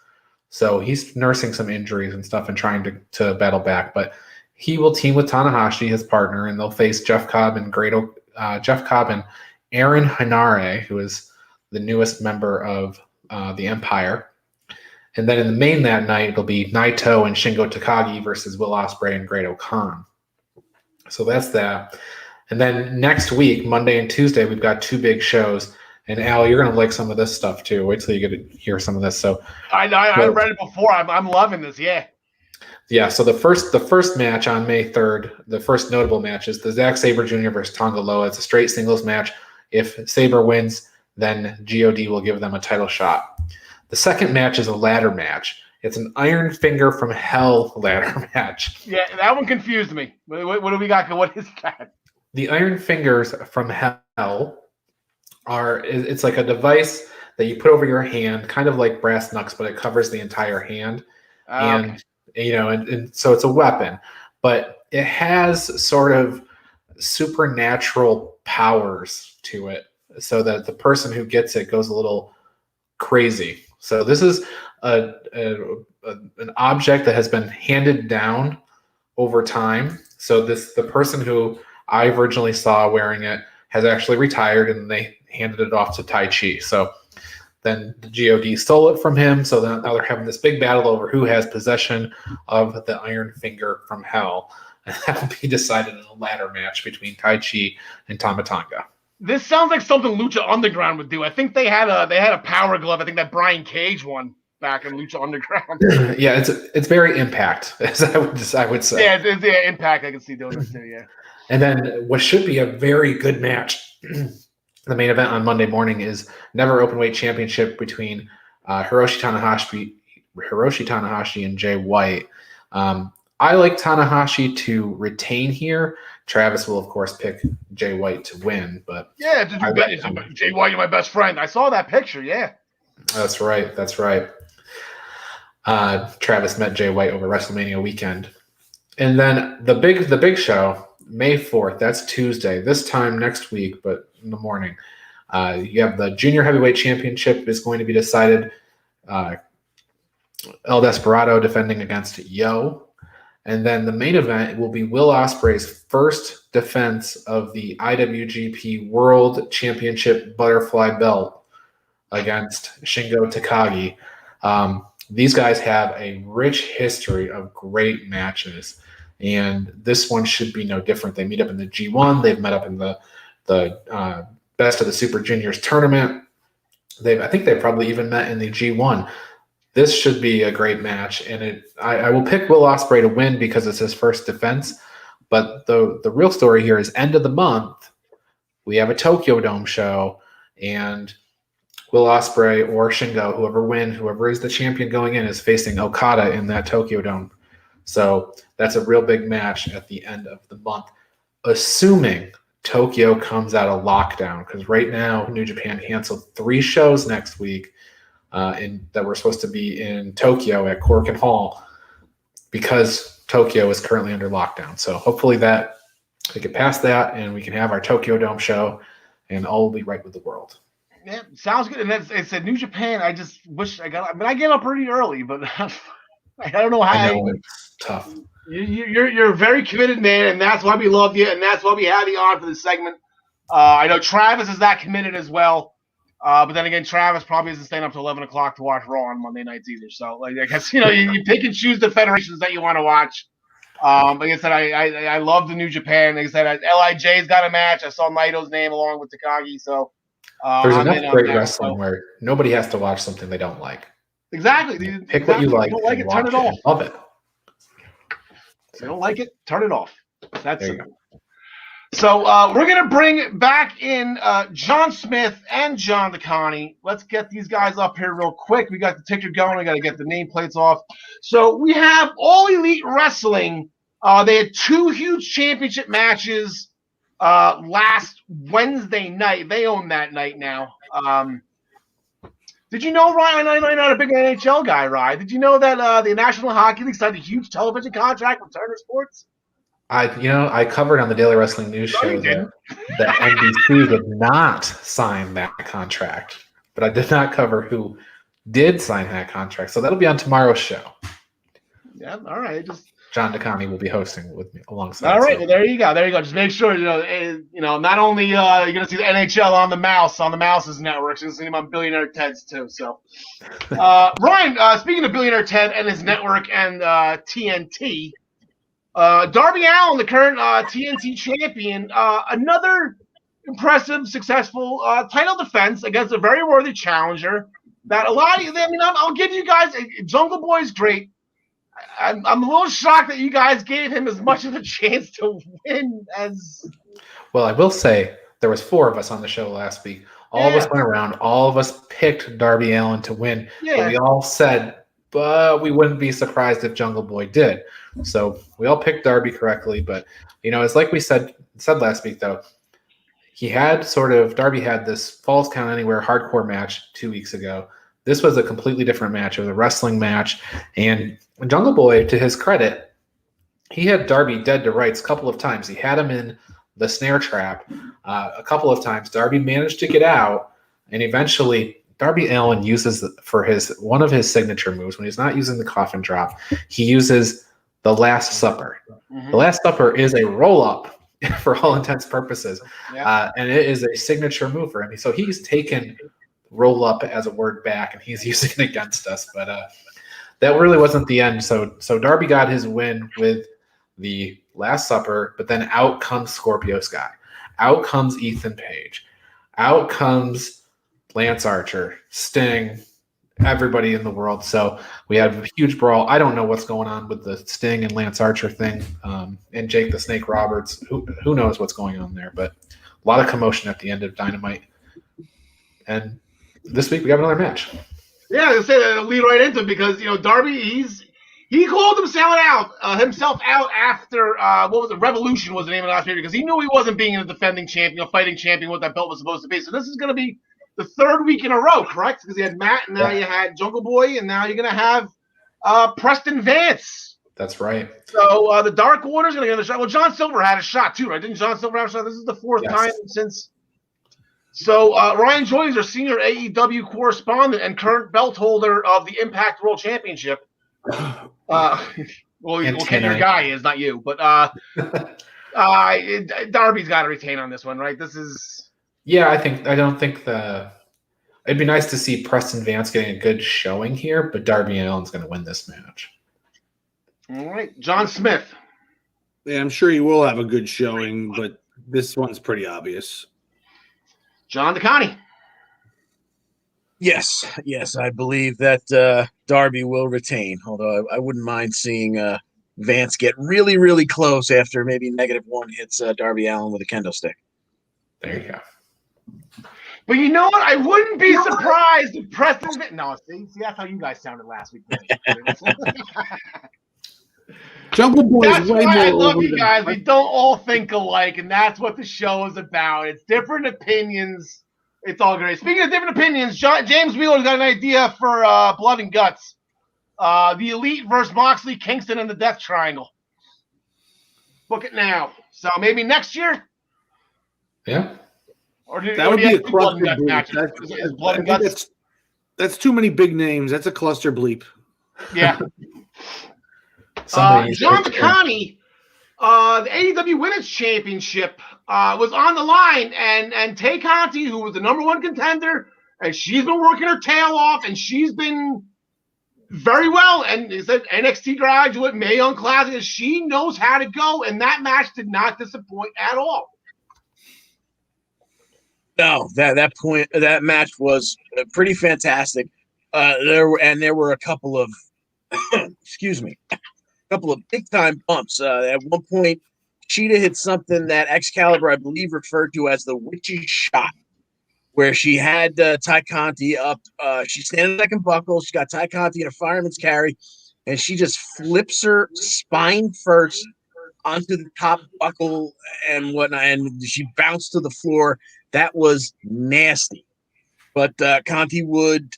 S4: So he's nursing some injuries and stuff and trying to battle back. But he will team with Tanahashi, his partner, and they'll face Jeff Cobb and Aaron Hanare, who is the newest member of the Empire. And then in the main that night, it'll be Naito and Shingo Takagi versus Will Ospreay and Great Khan. So that's that. And then next week, Monday and Tuesday, we've got 2 big shows. And Al, you're going to like some of this stuff too. Wait till you get to hear some of this. So
S1: I read it before. I'm loving this. Yeah.
S4: Yeah, so the first match on May 3rd, the first notable match is the Zack Sabre Jr. versus Tonga Loa. It's a straight singles match. If Sabre wins, then God will give them a title shot. The second match is a ladder match. It's an Iron Finger from Hell ladder match.
S1: Yeah, that one confused me. What do we got? What is that?
S4: The Iron Fingers from Hell it's like a device that you put over your hand, kind of like brass knucks, but it covers the entire hand. And and so it's a weapon, but it has sort of supernatural powers to it, so that the person who gets it goes a little crazy. So this is an object that has been handed down over time. So the person who I originally saw wearing it has actually retired, and they handed it off to Tai Chi. So then the God stole it from him. So now they're having this big battle over who has possession of the Iron Finger from Hell. And that will be decided in a ladder match between Tai Chi and Tama Tonga.
S1: This sounds like something Lucha Underground would do. I think they had a power glove. I think that Brian Cage won back in Lucha Underground.
S4: Yeah, it's very Impact, as I would say.
S1: Yeah, it's Impact. I can see doing this too. Yeah.
S4: And then what should be a very good match. The main event on Monday morning is Never Openweight Championship between Hiroshi Tanahashi and Jay White. I like Tanahashi to retain here. Travis will, of course, pick Jay White to win. But
S1: yeah, Jay White, you're my best friend. I saw that picture. Yeah,
S4: that's right. Travis met Jay White over WrestleMania weekend, and then the big show, May 4th. That's Tuesday. This time next week, but in the morning. You have the Junior Heavyweight Championship is going to be decided. El Desperado defending against Yo. And then the main event will be Will Ospreay's first defense of the IWGP World Championship Butterfly Belt against Shingo Takagi. These guys have a rich history of great matches, and this one should be no different. They meet up in the G1. They've met up in the Best of the Super Juniors tournament. I think they probably even met in the G1. This should be a great match, and I will pick Will Ospreay to win because it's his first defense. But the real story here is end of the month, we have a Tokyo Dome show, and Will Ospreay or Shingo, whoever is the champion going in, is facing Okada in that Tokyo Dome. So that's a real big match at the end of the month, assuming Tokyo comes out of lockdown, because right now New Japan canceled 3 shows next week that were supposed to be in Tokyo at Corkin Hall because Tokyo is currently under lockdown. So hopefully that we get past that and we can have our Tokyo Dome show and all will be right with the world.
S1: Yeah, sounds good. And it's a New Japan. I just wish I get up pretty early, but I don't know how.
S4: I know it's tough.
S1: You're a very committed man, and that's why we love you, and that's why we have you on for this segment. I know Travis is that committed as well. But then again, Travis probably isn't staying up to 11 o'clock to watch Raw on Monday nights either. So, like, I guess, you pick and choose the federations that you want to watch. Like I said, I love the New Japan. Like I said, LIJ's got a match. I saw Naito's name along with Takagi. So,
S4: there's enough great wrestling where nobody has to watch something they don't like.
S1: Exactly.
S4: Pick what you like.
S1: If you don't like it, turn it off.
S4: Love it.
S1: If you don't like it, turn it off. That's it.
S4: Go.
S1: So we're going to bring back in John Smith and John DeConnie. Let's get these guys up here real quick. We got the ticker going. We got to get the nameplates off. So we have All Elite Wrestling. They had 2 huge championship matches last Wednesday night. They own that night now. Did you know, Ryan? I know you're not a big NHL guy, Ryan. Did you know that the National Hockey League signed a huge television contract with Turner Sports?
S4: I covered on the Daily Wrestling News show that NBC did not sign that contract, but I did not cover who did sign that contract. So that'll be on tomorrow's show.
S1: Yeah, all right.
S4: John DeConnie will be hosting with me alongside.
S1: All right, well there you go. Just make sure not only you're gonna see the NHL on the Mouse's network, you're gonna see him on Billionaire Ted's too. So, Ryan, speaking of Billionaire Ted and his network and TNT. Darby Allin, the current TNT champion, another impressive, successful title defense against a very worthy challenger. That a lot of you, I'll give you guys. Jungle Boy's great. I'm a little shocked that you guys gave him as much of a chance to win as.
S4: Well, I will say there was 4 of us on the show last week. All of us went around. All of us picked Darby Allin to win.
S1: Yeah.
S4: But we all said, but we wouldn't be surprised if Jungle Boy did. So we all picked Darby correctly. But, it's like we said last week, though. Darby had this Falls Count Anywhere hardcore match 2 weeks ago. This was a completely different match. It was a wrestling match. And Jungle Boy, to his credit, he had Darby dead to rights a couple of times. He had him in the snare trap a couple of times. Darby managed to get out, and eventually Darby Allin uses for one of his signature moves when he's not using the coffin drop. He uses the Last Supper. Mm-hmm. The Last Supper is a roll-up for all intents and purposes, and it is a signature move for him. So he's taken roll-up as a word back, and he's using it against us. But that really wasn't the end. So Darby got his win with the Last Supper, but then out comes Scorpio Sky. Out comes Ethan Page. Out comes Lance Archer, Sting, everybody in the world. So we had a huge brawl. I don't know what's going on with the Sting and Lance Archer thing, and Jake the Snake Roberts. Who knows what's going on there? But a lot of commotion at the end of Dynamite. And this week we have another match.
S1: Yeah, I was gonna say that lead right into it because Darby he called himself out after Revolution was the name of the last pay because he knew he wasn't being a defending champion, fighting champion, what that belt was supposed to be. So this is gonna be the 3rd week in a row, correct? Because you had Matt, and now you had Jungle Boy, and now you're gonna have Preston Vance.
S4: That's right.
S1: So the Dark Order's gonna get a shot. Well, John Silver had a shot too, right? Didn't John Silver have a shot? This is the 4th time since. So Ryan Joy is our senior AEW correspondent and current belt holder of the Impact World Championship. Your guy is, not you, but Darby's got to retain on this one, right? This is.
S4: Yeah, I don't think it'd be nice to see Preston Vance getting a good showing here, but Darby Allin's going to win this match.
S1: All right, John Smith.
S3: Yeah, I'm sure he will have a good showing, but this one's pretty obvious.
S1: John DeConnie.
S2: Yes, I believe that Darby will retain, although I wouldn't mind seeing Vance get really, really close after maybe -1 hits Darby Allin with a kendo stick.
S4: There you go.
S1: But you know what? I wouldn't be surprised if Preston... No, see, that's how you guys sounded last week.
S3: Jungle Boy
S1: is way more. I love you guys.
S3: Than...
S1: We don't all think alike, and that's what the show is about. It's different opinions. It's all great. Speaking of different opinions, James Wheeler's got an idea for Blood and Guts. The Elite versus Moxley, Kingston, and the Death Triangle. Book it now. So maybe next year?
S4: Yeah.
S3: That would be a cluster bleep. Blood and Guts? That's too many big names. That's a cluster bleep.
S1: Yeah. John McConney, the AEW Women's Championship was on the line, and Tay Conti, who was the #1 contender, and she's been working her tail off, and she's been very well. And he said NXT graduate, Mae Young Classic, she knows how to go, and that match did not disappoint at all.
S2: No, that match was pretty fantastic. There were a couple of big time bumps. At one point, Cheetah hit something that Excalibur, I believe, referred to as the witch's shot, where she had Ty Conti up. She's standing second buckle. She got Ty Conti in a fireman's carry, and she just flips her spine first onto the top buckle and whatnot, and she bounced to the floor. That was nasty. But Conti would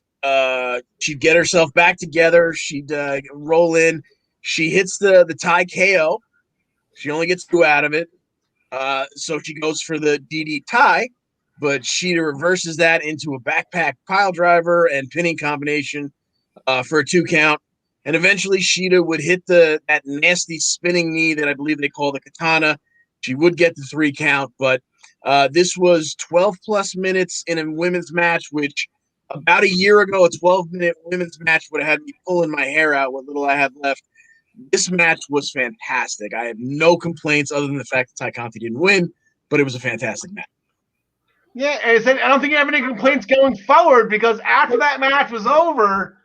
S2: she'd get herself back together. She'd roll in. She hits the Ty KO. She only gets 2 out of it. So she goes for the DD Ty, but she reverses that into a backpack pile driver and pinning combination for a 2 count. And eventually Sheeta would hit that nasty spinning knee that I believe they call the katana. She would get the 3 count, but this was 12+ minutes in a women's match, which about a year ago, a 12-minute women's match would have had me pulling my hair out what little I had left. This match was fantastic. I have no complaints other than the fact that Ty Conti didn't win, but it was a fantastic match.
S1: Yeah, and I don't think you have any complaints going forward because after that match was over,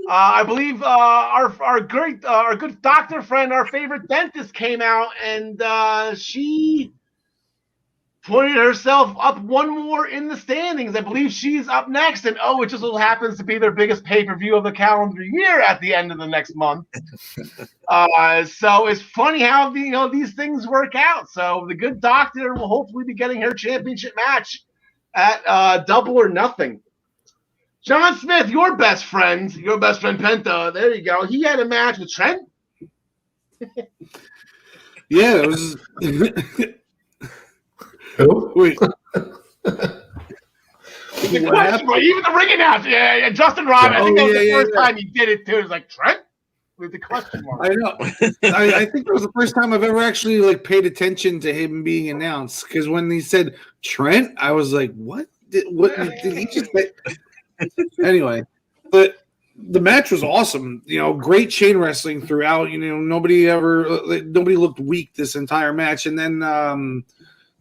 S1: I believe our good doctor friend, our favorite dentist, came out and she pointed herself up one more in the standings. I believe she's up next, and it just so happens to be their biggest pay-per-view of the calendar year at the end of the next month. So it's funny how these things work out. So the good doctor will hopefully be getting her championship match at Double or Nothing. John Smith, your best friend Penta, there you go. He had a match with Trent.
S3: Yeah, it was.
S4: Who?
S3: Wait.
S1: The question mark, even the ring announcer, yeah, Justin Robin. I think that was the first time he did it too. It was like Trent with the question mark.
S3: I know. I think that was the first time I've ever actually paid attention to him being announced. Because when he said Trent, I was like, "What? Did he just say?" Anyway, but the match was awesome. Great chain wrestling throughout. Nobody looked weak this entire match. And then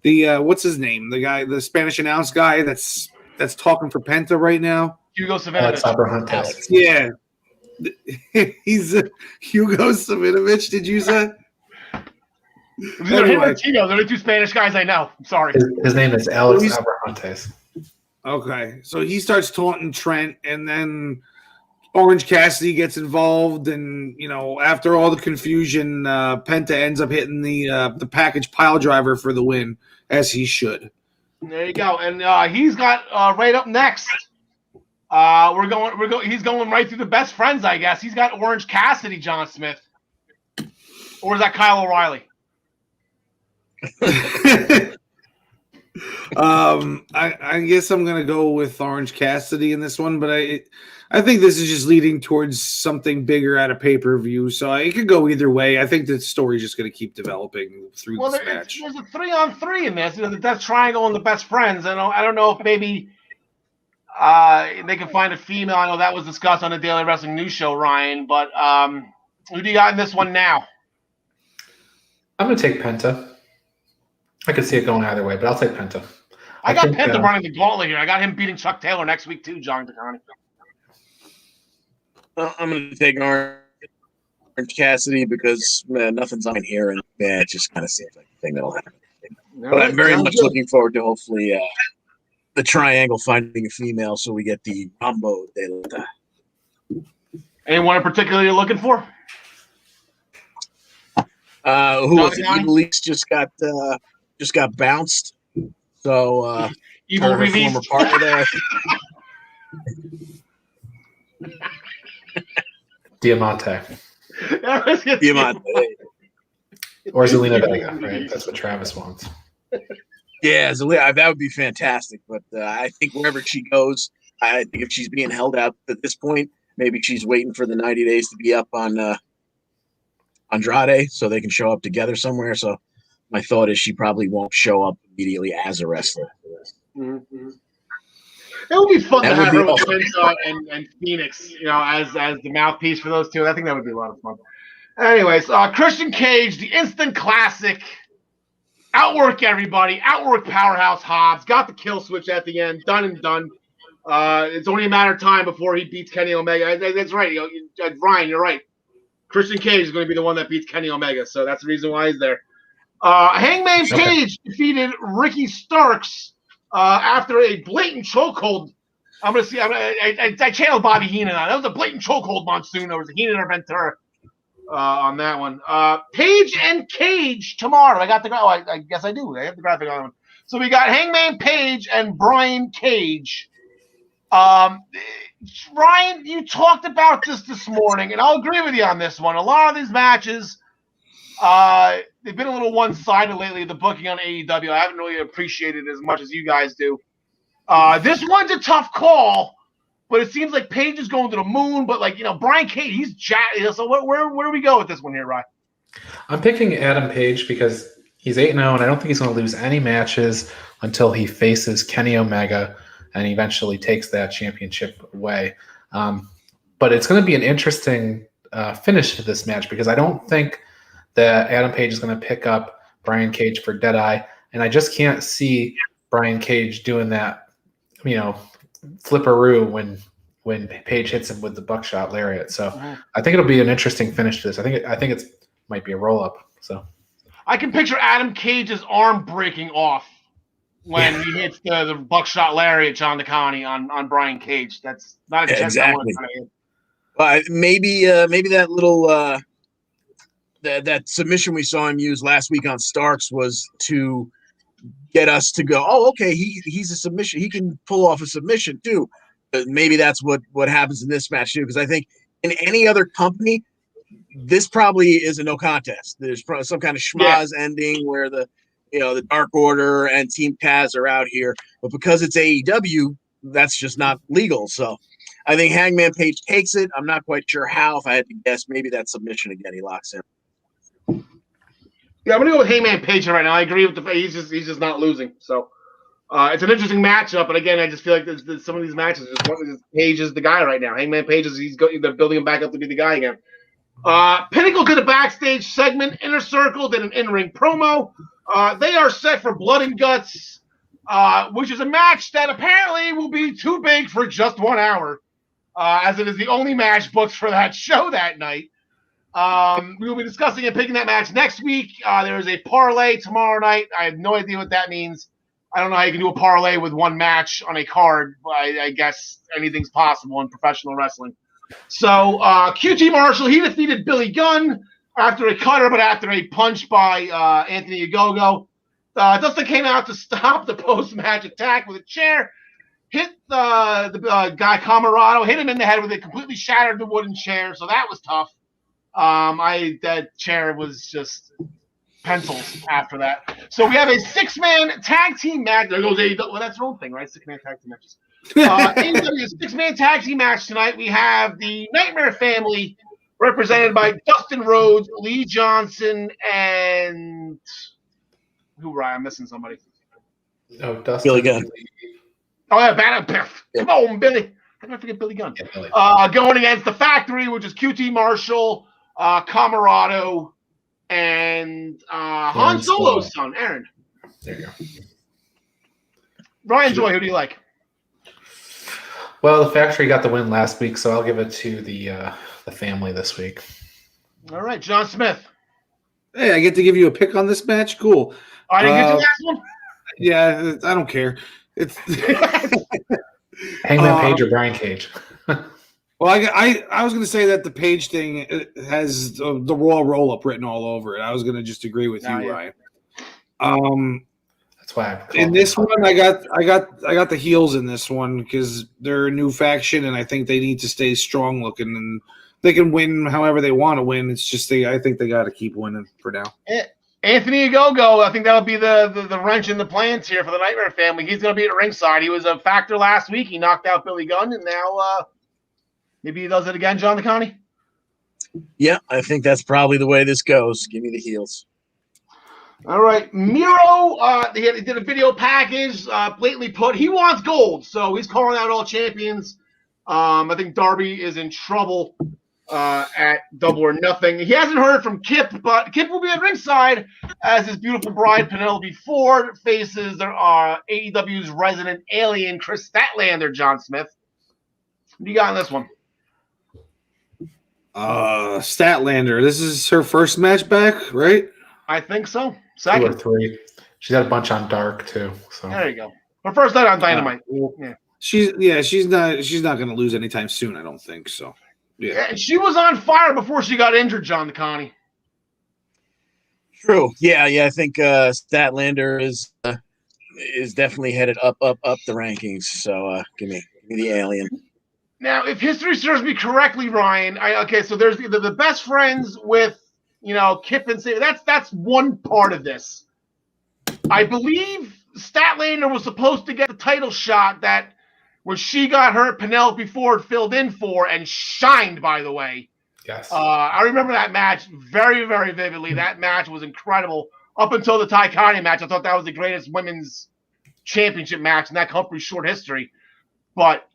S3: the what's his name? The guy, the Spanish announce guy that's talking for Penta right now.
S1: Hugo Savinovich.
S4: Alex.
S3: Yeah. He's Hugo Savinovich, did you say?
S1: Anyway. They're the two Spanish guys I know. I'm sorry.
S4: His name is Alex Abrahantes.
S3: Okay. So he starts taunting Trent, and then Orange Cassidy gets involved, and after all the confusion, Penta ends up hitting the package pile driver for the win, as he should.
S1: There you go. And he's got right up next. He's going right through the best friends, I guess. He's got Orange Cassidy, John Smith. Or is that Kyle O'Reilly?
S3: I guess I'm gonna go with Orange Cassidy in this one, but I think this is just leading towards something bigger at a pay-per-view, so it could go either way. I think the story's just gonna keep developing through this match.
S1: There's a 3-on-3 in this, the Death Triangle and the best friends. I don't know if maybe they can find a female. I know that was discussed on the Daily Wrestling News Show, Ryan, but who do you got in this one now?
S4: I'm going to take Penta. I could see it going either way, but I'll take Penta.
S1: I got Penta running the gauntlet here. I got him beating Chuck Taylor next week too, John DeConnie.
S2: I'm going to take Orange Cassidy because nothing's on here, and it just kind of seems like the thing that'll happen. But I'm very much looking forward to hopefully the Triangle finding a female, so we get the Rambo de Lata.
S1: Anyone in particular you're looking for?
S2: Who was it? Evil Leaks just got bounced. So
S1: Evil
S2: her former partner there.
S4: Diamante.
S2: Diamante.
S4: Or Zelina Vega, right? That's what Travis wants.
S2: Yeah, Zelina, that would be fantastic. But I think wherever she goes, I think if she's being held out at this point, maybe she's waiting for the 90 days to be up on Andrade so they can show up together somewhere. So my thought is she probably won't show up immediately as a wrestler.
S1: Mm-hmm. It would be fun to have her with Penta and Phoenix, as the mouthpiece for those two. I think that would be a lot of fun. Anyways, Christian Cage, the instant classic. Outwork everybody. Outwork Powerhouse Hobbs. Got the kill switch at the end. Done and done. It's only a matter of time before he beats Kenny Omega. That's right. Ryan, you're right. Christian Cage is going to be the one that beats Kenny Omega, so that's the reason why he's there. Hangman Page defeated Ricky Starks after a blatant chokehold. I channeled Bobby Heenan. That was a blatant chokehold monsoon. There was a Heenan or Ventura on that one. Page and Cage tomorrow. I guess I do. I have the graphic on. So we got Hangman Page and Brian Cage. Ryan, you talked about this morning, and I'll agree with you on this one. A lot of these matches, they've been a little one-sided lately, the booking on AEW. I haven't really appreciated it as much as you guys do. This one's a tough call, but it seems like Page is going to the moon, but Brian Cage, he's jacked. So where do we go with this one here, Ryan?
S4: I'm picking Adam Page because he's 8-0, and I don't think he's going to lose any matches until he faces Kenny Omega and eventually takes that championship away. But it's going to be an interesting finish to this match because I don't think that Adam Page is going to pick up Brian Cage for Deadeye, and I just can't see Brian Cage doing that, flipperoo when when Paige hits him with the buckshot lariat. So I think it'll be an interesting finish to this. I think it's might be a roll up. So
S1: I can picture Adam Cage's arm breaking off when he hits the buckshot lariat, John DeConnie, on Brian Cage. That's not a chance
S2: exactly.
S1: I want to hit.
S2: Maybe that little that submission we saw him use last week on Starks was to get us to go, oh, okay, he's a submission. He can pull off a submission too. Maybe that's what happens in this match too, because I think in any other company, this probably is a no contest. There's probably some kind of schmaz ending where the Dark Order and Team Taz are out here, but because it's AEW, that's just not legal. So I think Hangman Page takes it. I'm not quite sure how. If I had to guess, maybe that submission again, he locks in.
S1: Yeah, I'm gonna go with Hangman Page right now. I agree with he's just not losing. So it's an interesting matchup, but again, I just feel like there's some of these matches Page is the guy right now. Hangman Page they're building him back up to be the guy again. Pinnacle did a backstage segment. Inner Circle did an in-ring promo. They are set for Blood and Guts, which is a match that apparently will be too big for just 1 hour, as it is the only match booked for that show that night. We will be discussing and picking that match next week. There is a parlay tomorrow night. I have no idea what that means. I don't know how you can do a parlay with one match on a card, but I guess anything's possible in professional wrestling. So QT Marshall, he defeated Billy Gunn after a cutter, but after a punch by Anthony Ogogo. Dustin came out to stop the post-match attack with a chair, hit the guy Camarado, hit him in the head with it, completely shattered the wooden chair, so that was tough. That chair was just pencils after that. So we have a 6-man tag team match. There goes AEW. Well, that's their own thing, right? 6-man tag team matches. AEW is a 6-man tag team match tonight. We have the Nightmare Family represented by Dustin Rhodes, Lee Johnson, and I'm missing somebody.
S4: Oh, Dustin.
S2: Billy Gunn.
S1: Oh, yeah, Banner. Come on, Billy. How did I forget Billy Gunn?
S4: Yeah, Billy.
S1: Going against the Factory, which is QT Marshall, Camarado, and Han Solo's son, Aaron.
S4: There you go.
S1: Ryan Joy, who do you like?
S4: Well, the Factory got the win last week, so I'll give it to the family this week.
S1: All right, John Smith.
S3: Hey, I get to give you a pick on this match. Cool.
S1: I didn't get to the last one.
S3: Yeah, I don't care. It's
S4: Hangman Page or Brian Cage.
S3: Well, I was going to say that the Page thing has the Raw roll-up written all over it. I was going to just agree with you, Ryan.
S4: That's why
S3: in this one, I got the heels in this one because they're a new faction, and I think they need to stay strong looking, and they can win however they want to win. It's just I think they got to keep winning for now.
S1: Anthony Ogogo, I think that'll be the wrench in the plans here for the Nightmare Family. He's going to be at ringside. He was a factor last week. He knocked out Billy Gunn, and now maybe he does it again, John DeConnie?
S2: Yeah, I think that's probably the way this goes. Give me the heels.
S1: All right. Miro, he did a video package, blatantly put, he wants gold, so he's calling out all champions. I think Darby is in trouble at Double or Nothing. He hasn't heard from Kip, but Kip will be at ringside as his beautiful bride, Penelope Ford, faces AEW's resident alien, Chris Statlander, John Smith. What do you got on this one?
S3: Statlander. This is her first match back, right?
S1: I think so.
S4: 2
S1: Second.
S4: or 3. She's had a bunch on Dark too. So
S1: There you go. Her first night on Dynamite. Yeah.
S3: She's not going to lose anytime soon. I don't think so. Yeah.
S1: And she was on fire before she got injured, John DeConnie.
S2: True. Yeah. I think Statlander is definitely headed up the rankings. So give me the alien.
S1: Now, if history serves me correctly, Ryan, so there's the best friends with Kip and Sabre. That's one part of this. I believe Statlander was supposed to get the title shot that when she got hurt, Penelope Ford filled in for and shined, by the way.
S4: yes.
S1: I remember that match very, very vividly. That match was incredible. Up until the Ty Conti match, I thought that was the greatest women's championship match in that company's short history. But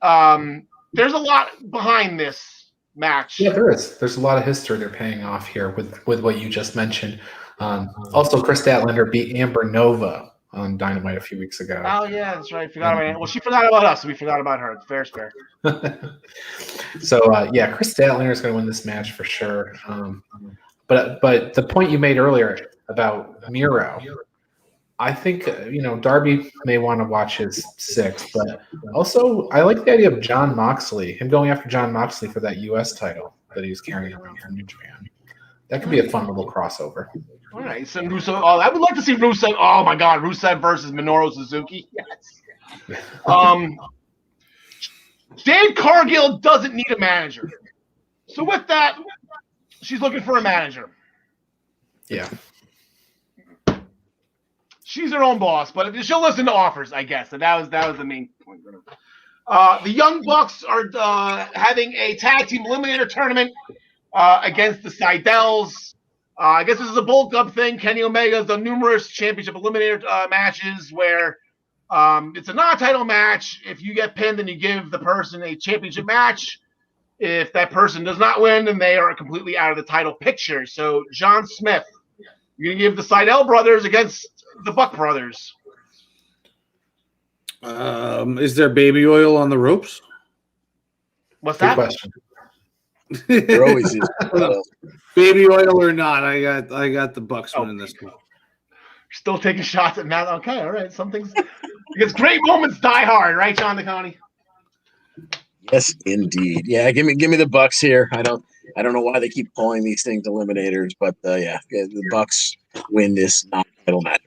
S1: there's a lot behind this match.
S4: Yeah, there is. There's a lot of history they're paying off here with what you just mentioned. Also, Chris Statlander beat Amber Nova on Dynamite a few weeks ago.
S1: Oh yeah, that's right. Forgot about it. Well, she forgot about us, so we forgot about her. It's fair.
S4: So Chris Statlander is going to win this match for sure. But the point you made earlier about Miro, I think Darby may want to watch his 6, but also I like the idea of Jon Moxley, him going after Jon Moxley for that U.S. title that he's carrying around from New Japan. That could be a fun little crossover.
S1: All right, so Russo. Oh, I would like to see Rusev. Oh my God, Rusev versus Minoru Suzuki. Yes. Jade Cargill doesn't need a manager, so with that, she's looking for a manager.
S4: Yeah.
S1: She's her own boss, but she'll listen to offers, I guess. And that was the main point. The Young Bucks are having a tag team eliminator tournament against the Seidel's. I guess this is a bulk up thing. Kenny Omega's done numerous championship eliminator matches where it's a non-title match. If you get pinned, then you give the person a championship match. If that person does not win, then they are completely out of the title picture. So, John Smith, you're going to give the Seidel brothers against the Buck brothers.
S3: Is there baby oil on the ropes?
S1: What's
S4: Good
S1: that?
S4: question.
S2: There always is.
S3: Baby oil or not, I got the Bucks winning this one.
S1: Still taking shots at Matt. Okay, all right. Some things because great moments die hard, right, John DeConnie?
S2: Yes, indeed. Yeah, give me the Bucks here. I don't know why they keep calling these things eliminators, but the Bucks win this non-title match.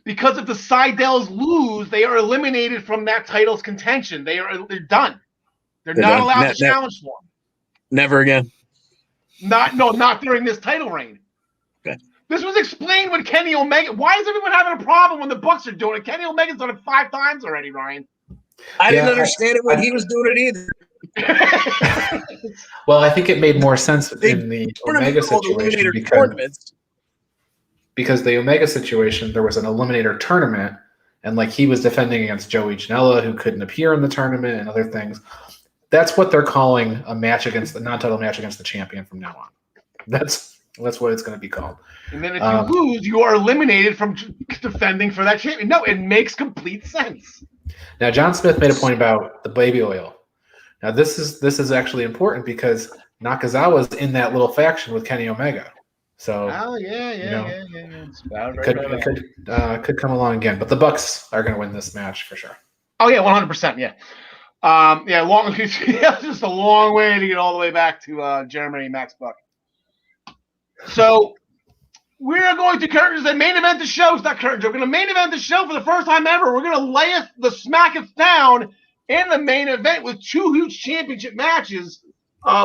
S1: Because if the Seidels lose, they are eliminated from that title's contention. They're done. They're not allowed to challenge for them.
S2: Never again.
S1: Not during this title reign.
S2: Okay.
S1: This was explained with Kenny Omega. Why is everyone having a problem when the Bucks are doing it? Kenny Omega's done it 5 times already, Ryan.
S2: I didn't understand it when he was doing it either.
S4: Well, I think it made more sense in the Omega situation because the Omega situation, there was an eliminator tournament, and like he was defending against Joey Janela, who couldn't appear in the tournament, and other things. That's what they're calling a match against the non-title match against the champion from now on. That's what it's going to be called.
S1: And then if you lose, you are eliminated from defending for that champion. No, it makes complete sense.
S4: Now, John Smith made a point about the baby oil. Now, this is actually important because Nakazawa's in that little faction with Kenny Omega. So, It could come along again. But the Bucks are going to win this match for sure.
S1: Oh, yeah, 100%, yeah. Just a long way to get all the way back to Jeremy Max Buck. So we're going to main event the show. It's not curtains. We're going to main event the show for the first time ever. We're going to lay the smacketh down in the main event with 2 huge championship matches.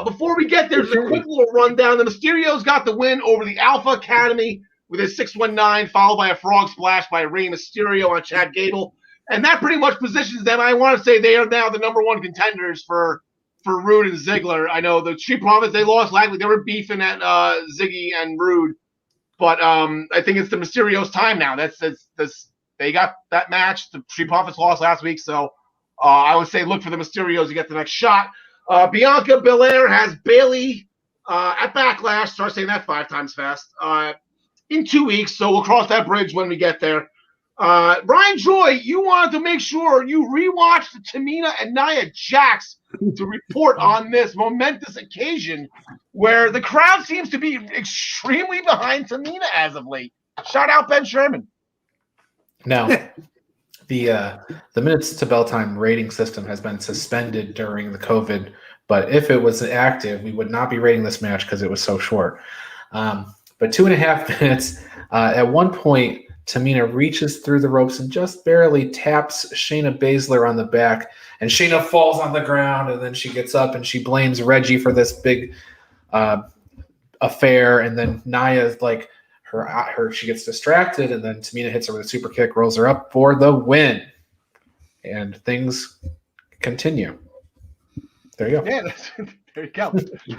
S1: Before we get there, just a quick little rundown. The Mysterios got the win over the Alpha Academy with a 619, followed by a frog splash by Rey Mysterio on Chad Gable. And that pretty much positions them. I want to say they are now the number 1 contenders for Rude and Ziggler. I know the Street Profits, they lost likely. They were beefing at Ziggy and Rude. But I think it's the Mysterios' time now. They got that match. The Street Profits lost last week. So I would say look for the Mysterios to get the next shot. Bianca Belair has Bayley at Backlash. Start saying that 5 times fast. In 2 weeks. So we'll cross that bridge when we get there. Brian Joy, you wanted to make sure you rewatched Tamina and Nia Jax to report on this momentous occasion where the crowd seems to be extremely behind Tamina as of late. Shout out Ben Sherman.
S4: Now, the minutes to bell time rating system has been suspended during the COVID, but if it was active, we would not be rating this match because it was so short. But 2.5 minutes. At one point, Tamina reaches through the ropes and just barely taps Shayna Baszler on the back, and Shayna falls on the ground, and then she gets up and she blames Reggie for this big affair, and then Nia's like she gets distracted, and then Tamina hits her with a super kick, rolls her up for the win, and things continue. There you go.
S1: Yeah, there you go.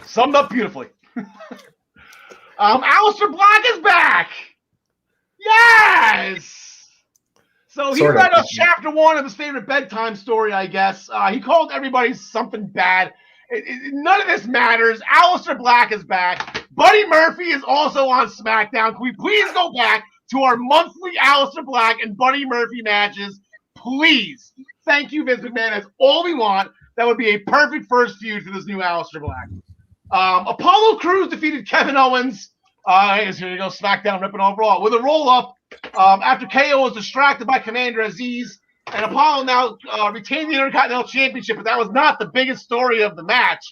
S1: Summed up beautifully. Aleister Black is back. Yes! So he read us chapter 1 of his favorite bedtime story, I guess. He called everybody something bad. None of this matters. Aleister Black is back. Buddy Murphy is also on SmackDown. Can we please go back to our monthly Aleister Black and Buddy Murphy matches. Please. Thank you, Vince McMahon. That's all we want. That would be a perfect first feud for this new Aleister Black. Apollo Crews defeated Kevin Owens. Here you go, SmackDown ripping off Raw with a roll-up after KO was distracted by Commander Aziz. And Apollo now retained the Intercontinental Championship, but that was not the biggest story of the match.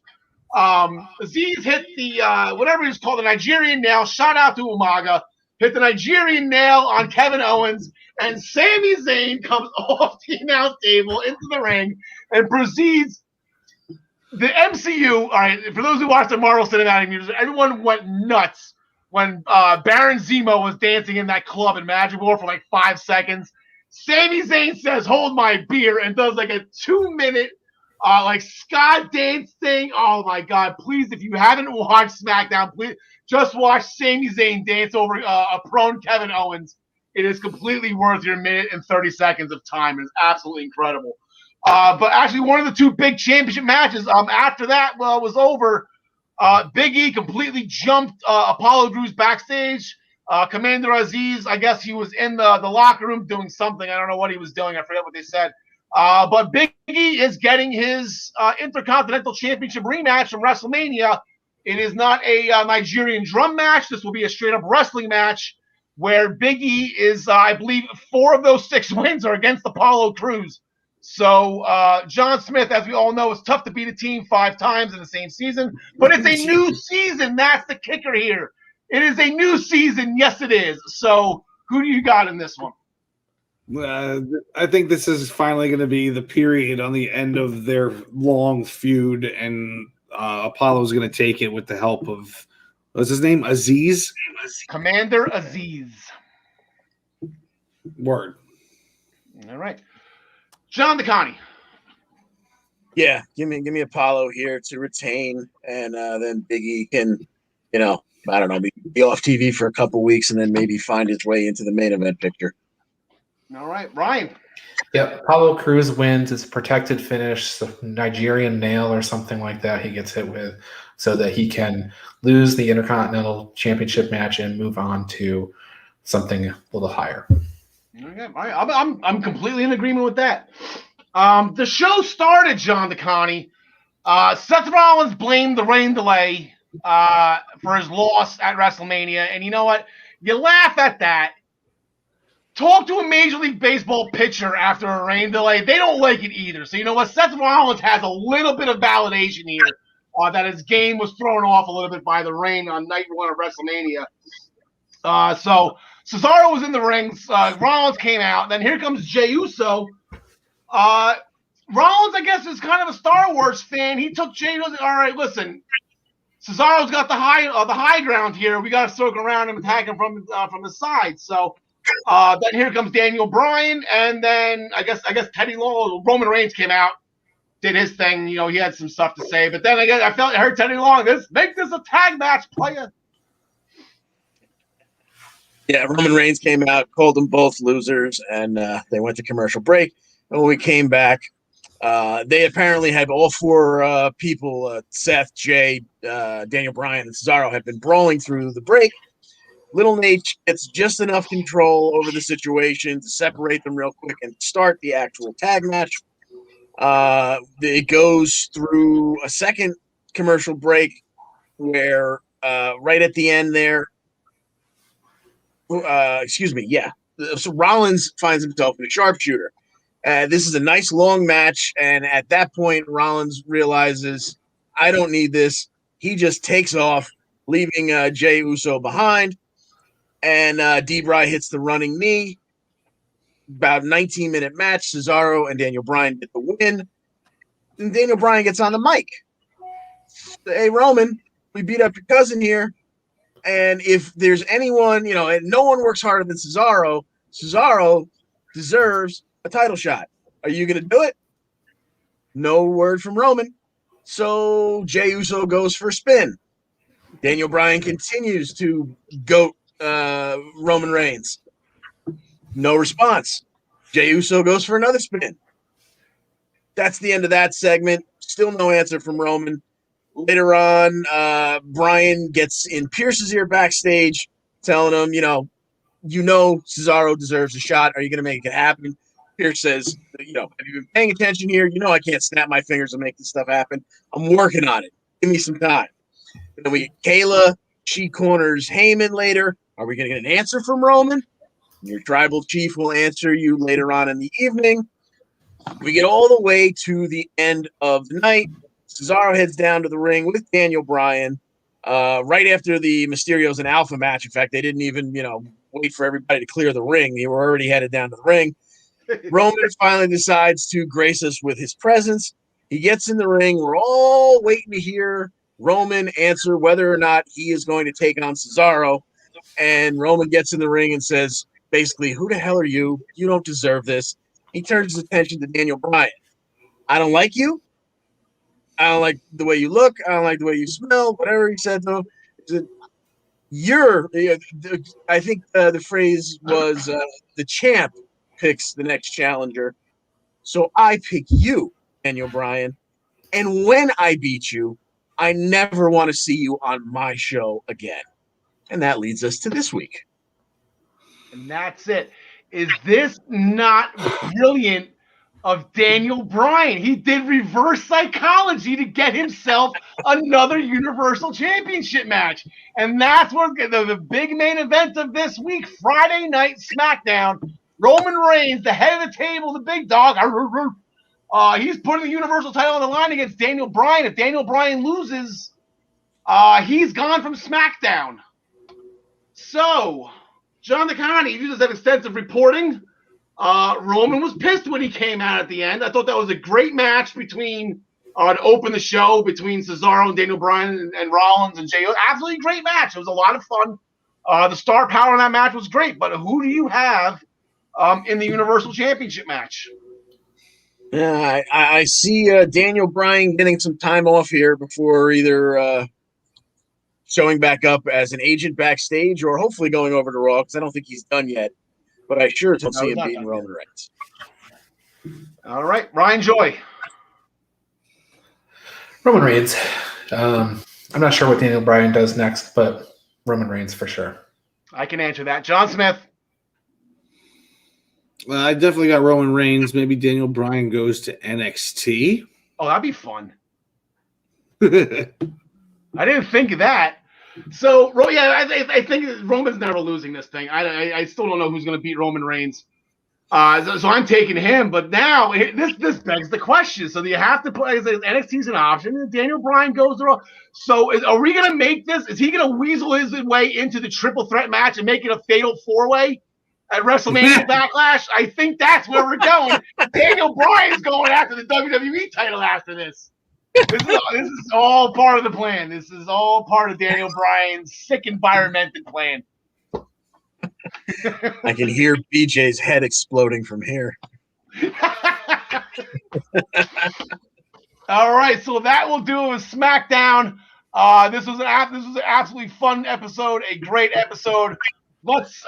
S1: Aziz hit the, whatever it's called, the Nigerian nail, shot out to Umaga, hit the Nigerian nail on Kevin Owens, and Sami Zayn comes off the announce table into the ring and proceeds. The MCU, all right, for those who watched the Marvel Cinematic Universe, everyone went nuts when Baron Zemo was dancing in that club in Magic War for like 5 seconds. Sami Zayn says, "Hold my beer," and does like a 2-minute like Scott dance thing. Oh my God! Please, if you haven't watched SmackDown, please just watch Sami Zayn dance over a prone Kevin Owens. It is completely worth your minute and 30 seconds of time. It's absolutely incredible. But actually, one of the two big championship matches after that was over. Big E completely jumped Apollo Crews backstage. Commander Aziz, I guess he was in the locker room doing something. I don't know what he was doing. I forget what they said. But Big E is getting his Intercontinental Championship rematch from WrestleMania. It is not a Nigerian drum match. This will be a straight-up wrestling match where Big E is, I believe, 4 of those 6 wins are against Apollo Crews. So John Smith, as we all know, it's tough to beat a team 5 times in the same season. But it's a new season. That's the kicker here. It is a new season. Yes, it is. So who do you got in this one?
S3: I think this is finally going to be the period on the end of their long feud, and Apollo's going to take it with the help of, what's his name? Aziz?
S1: Commander Aziz.
S3: Word.
S1: All right. John DeConnie.
S2: Yeah, give me Apollo here to retain, and then Big E can, I don't know, be off TV for a couple weeks and then maybe find his way into the main event picture.
S1: All right, Ryan.
S4: Yep, Apollo Crews wins. It's a protected finish, the Nigerian nail or something like that he gets hit with, so that he can lose the Intercontinental Championship match and move on to something a little higher.
S1: Okay, all right. I'm completely in agreement with that. The show started, John DeConnie. Seth Rollins blamed the rain delay for his loss at WrestleMania, and you know what? You laugh at that. Talk to a Major League Baseball pitcher after a rain delay. They don't like it either. So you know what? Seth Rollins has a little bit of validation here that his game was thrown off a little bit by the rain on night 1 of WrestleMania. So Cesaro was in the ring. Rollins came out. Then here comes Jey Uso. Rollins, I guess, is kind of a Star Wars fan. He took Jey Uso. All right, listen. Cesaro's got the high ground here. We got to circle around and attack him from the side. So then here comes Daniel Bryan, and then I guess Teddy Long, Roman Reigns came out, did his thing. He had some stuff to say. But then I heard Teddy Long, make this a tag match, playa.
S2: Yeah, Roman Reigns came out, called them both losers, and they went to commercial break. And when we came back, they apparently had all 4 people, Seth, Jay, Daniel Bryan, and Cesaro, had been brawling through the break. Little Nate gets just enough control over the situation to separate them real quick and start the actual tag match. It goes through a second commercial break where right at the end there, so Rollins finds himself in a sharpshooter. This is a nice long match, and at that point, Rollins realizes, I don't need this. He just takes off, leaving Jey Uso behind, and D-Bry hits the running knee. About a 19-minute match. Cesaro and Daniel Bryan get the win. And Daniel Bryan gets on the mic. Hey, Roman, we beat up your cousin here. And if there's anyone, and no one works harder than Cesaro, Cesaro deserves a title shot. Are you going to do it? No word from Roman. So Jey Uso goes for a spin. Daniel Bryan continues to goat Roman Reigns. No response. Jey Uso goes for another spin. That's the end of that segment. Still no answer from Roman. Later on, Bryan gets in Pierce's ear backstage, telling him, Cesaro deserves a shot. Are you going to make it happen? Pierce says, have you been paying attention here? I can't snap my fingers and make this stuff happen. I'm working on it. Give me some time. And then we get Kayla. She corners Heyman later. Are we going to get an answer from Roman? Your tribal chief will answer you later on in the evening. We get all the way to the end of the night. Cesaro heads down to the ring with Daniel Bryan right after the Mysterios and Alpha match. In fact, they didn't even, wait for everybody to clear the ring. They were already headed down to the ring. Roman finally decides to grace us with his presence. He gets in the ring. We're all waiting to hear Roman answer whether or not he is going to take on Cesaro. And Roman gets in the ring and says, basically, who the hell are you? You don't deserve this. He turns his attention to Daniel Bryan. I don't like you. I don't like the way you look. I don't like the way you smell. Whatever he said to him. I think the phrase was the champ picks the next challenger. So I pick you, Daniel Bryan. And when I beat you, I never want to see you on my show again. And that leads us to this week.
S1: And that's it. Is this not brilliant of Daniel Bryan? He did reverse psychology to get himself another Universal Championship match. And that's what the big main event of this week, Friday Night SmackDown. Roman Reigns, the head of the table, the big dog. He's putting the Universal title on the line against Daniel Bryan. If Daniel Bryan loses, he's gone from SmackDown. So, John DeConnie, you just have extensive reporting. Roman was pissed when he came out at the end. I thought that was a great match to open the show between Cesaro and Daniel Bryan and Rollins and Jey. Absolutely great match. It was a lot of fun. The star power in that match was great. But who do you have in the Universal Championship match?
S2: Yeah, I see Daniel Bryan getting some time off here before either showing back up as an agent backstage or hopefully going over to Raw, because I don't think he's done yet. But I sure don't see him beating Roman Reigns.
S1: All right, Ryan Joy.
S4: Roman Reigns. I'm not sure what Daniel Bryan does next, but Roman Reigns for sure.
S1: I can answer that. John Smith.
S3: I definitely got Roman Reigns. Maybe Daniel Bryan goes to NXT.
S1: Oh, that'd be fun. I didn't think of that. So, yeah, I think Roman's never losing this thing. I still don't know who's going to beat Roman Reigns. So I'm taking him. But now this begs the question. So do you have to put NXT's an option? And Daniel Bryan goes to Raw. So are we going to make this? Is he going to weasel his way into the triple threat match and make it a fatal four-way at WrestleMania Backlash? I think that's where we're going. Daniel Bryan's going after the WWE title after this. This is all part of the plan. This is all part of Daniel Bryan's sick environmental plan.
S2: I can hear BJ's head exploding from here.
S1: All right, so that will do it with SmackDown. This was an absolutely fun episode, a great episode. Let's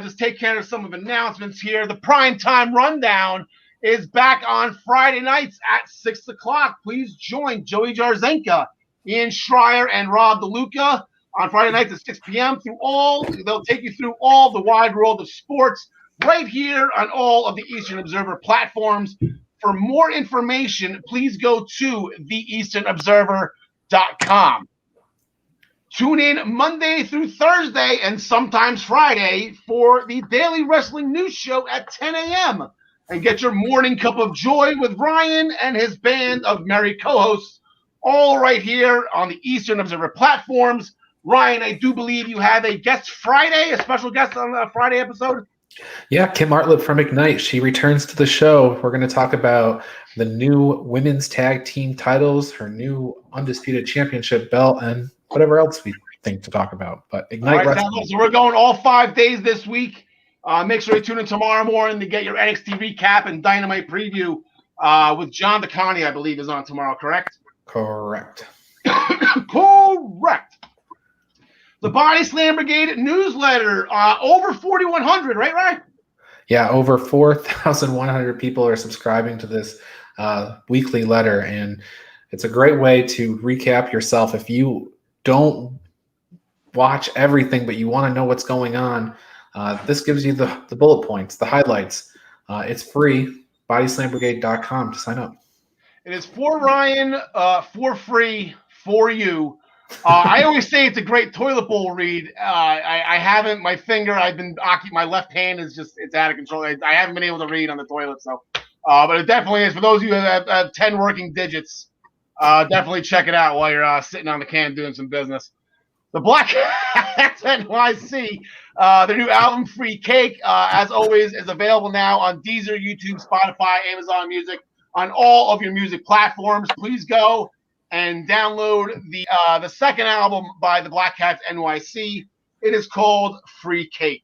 S1: just take care of some of the announcements here. The Primetime Rundown is back on Friday nights at 6 o'clock. Please join Joey Jarzenka, Ian Schreier, and Rob DeLuca on Friday nights at 6 p.m. They'll take you through all the wide world of sports right here on all of the Eastern Observer platforms. For more information, please go to theeasternobserver.com. Tune in Monday through Thursday and sometimes Friday for the Daily Wrestling News Show at 10 a.m. and get your morning cup of joy with Ryan and his band of merry co-hosts, all right here on the Eastern Observer platforms. Ryan, I do believe you have a guest Friday, a special guest on the Friday episode.
S4: Yeah, Kim Artlett from Ignite. She returns to the show. We're going to talk about the new women's tag team titles, her new undisputed championship belt, and whatever else we think to talk about. But Ignite Wrestling.
S1: So we're going all 5 days this week. Make sure you tune in tomorrow morning to get your NXT recap and Dynamite preview with John DeConnie, I believe, is on tomorrow, correct?
S4: Correct.
S1: Correct. The Body Slam Brigade newsletter, over 4,100, right, Ryan?
S4: Yeah, over 4,100 people are subscribing to this weekly letter, and it's a great way to recap yourself. If you don't watch everything, but you want to know what's going on, This gives you the bullet points, the highlights. It's free. BodySlamBrigade.com to sign up.
S1: It is for Ryan, for free, for you. I always say it's a great toilet bowl read. I haven't, my left hand is just, it's out of control. I haven't been able to read on the toilet, so. But it definitely is. For those of you who have 10 working digits, definitely check it out while you're sitting on the can doing some business. The Black Hats NYC, their new album, Free Cake, as always, is available now on Deezer, YouTube, Spotify, Amazon Music, on all of your music platforms. Please go and download the second album by the Black Hats NYC. It is called Free Cake.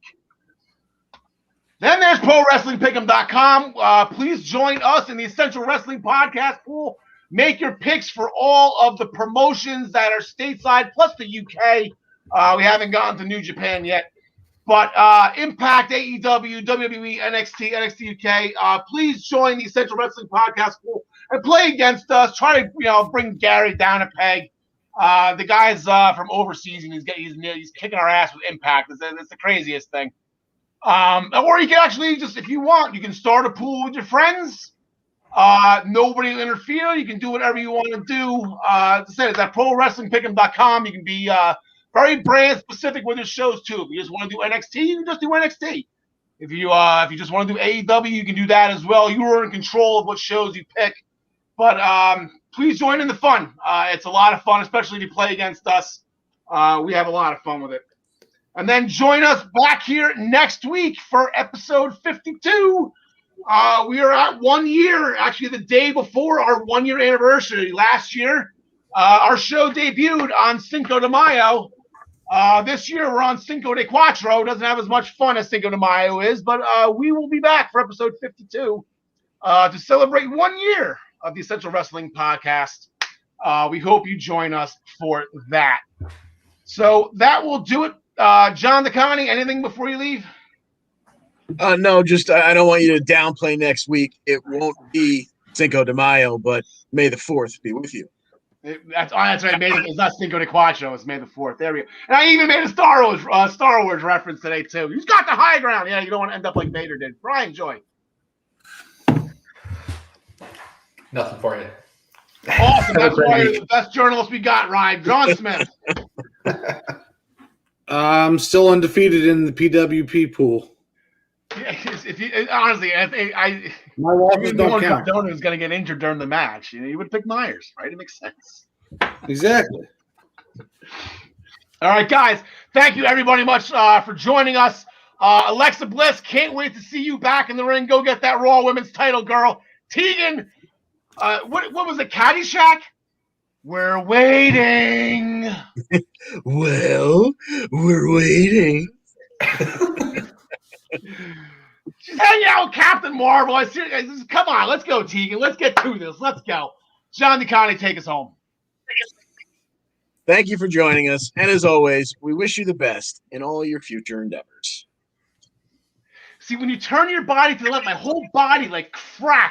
S1: Then there's ProWrestlingPick'em.com. Please join us in the Essential Wrestling Podcast pool. Make your picks for all of the promotions that are stateside, plus the UK. We haven't gotten to New Japan yet. But Impact, AEW, WWE, NXT, NXT UK, please join the Essential Wrestling Podcast pool and play against us. Try to bring Gary down a peg. The guy's from overseas, and he's kicking our ass with Impact. It's the craziest thing. Or you can actually just, if you want, you can start a pool with your friends. Nobody will interfere. You can do whatever you want to do. As I said, it's at ProWrestlingPick'em.com. You can be very brand specific with your shows too. If you just want to do NXT, you can just do NXT. If you just want to do AEW, you can do that as well. You are in control of what shows you pick. But please join in the fun. It's a lot of fun, especially if you play against us. We have a lot of fun with it. And then join us back here next week for episode 52. We are at 1 year, actually the day before our 1 year anniversary last year. Our show debuted on Cinco de Mayo. This year we're on Cinco de Cuatro. Doesn't have as much fun as Cinco de Mayo is, but we will be back for episode 52 to celebrate 1 year of the Essential Wrestling Podcast. We hope you join us for that. So that will do it. John DeConnie, anything before you leave?
S2: No, just I don't want you to downplay next week. It won't be Cinco de Mayo, but May the 4th be with you.
S1: That's right. It's not Cinco de Cuatro. It's May the 4th. There we go. And I even made a Star Wars reference today too. Who's got the high ground? Yeah, you don't want to end up like Vader did. Brian Joy.
S4: Nothing for you.
S1: Awesome. That's why you're the best journalist we got, Ryan. John Smith.
S3: I'm still undefeated in the PWP pool.
S1: Yeah, honestly,
S3: My losses don't count.
S1: Who's going to get injured during the match? You would pick Myers, right? It makes sense.
S3: Exactly.
S1: All right, guys. Thank you, everybody, much for joining us. Alexa Bliss, can't wait to see you back in the ring. Go get that Raw Women's title, girl. Tegan, what was it? Caddyshack? We're waiting.
S2: Well, we're waiting.
S1: She's hanging out with Captain Marvel. Come on, let's go, Tegan. Let's get to this. Let's go. John DeConnie, take us home.
S2: Thank you for joining us. And as always, we wish you the best in all your future endeavors.
S1: See, when you turn your body to the left, my whole body like cracked.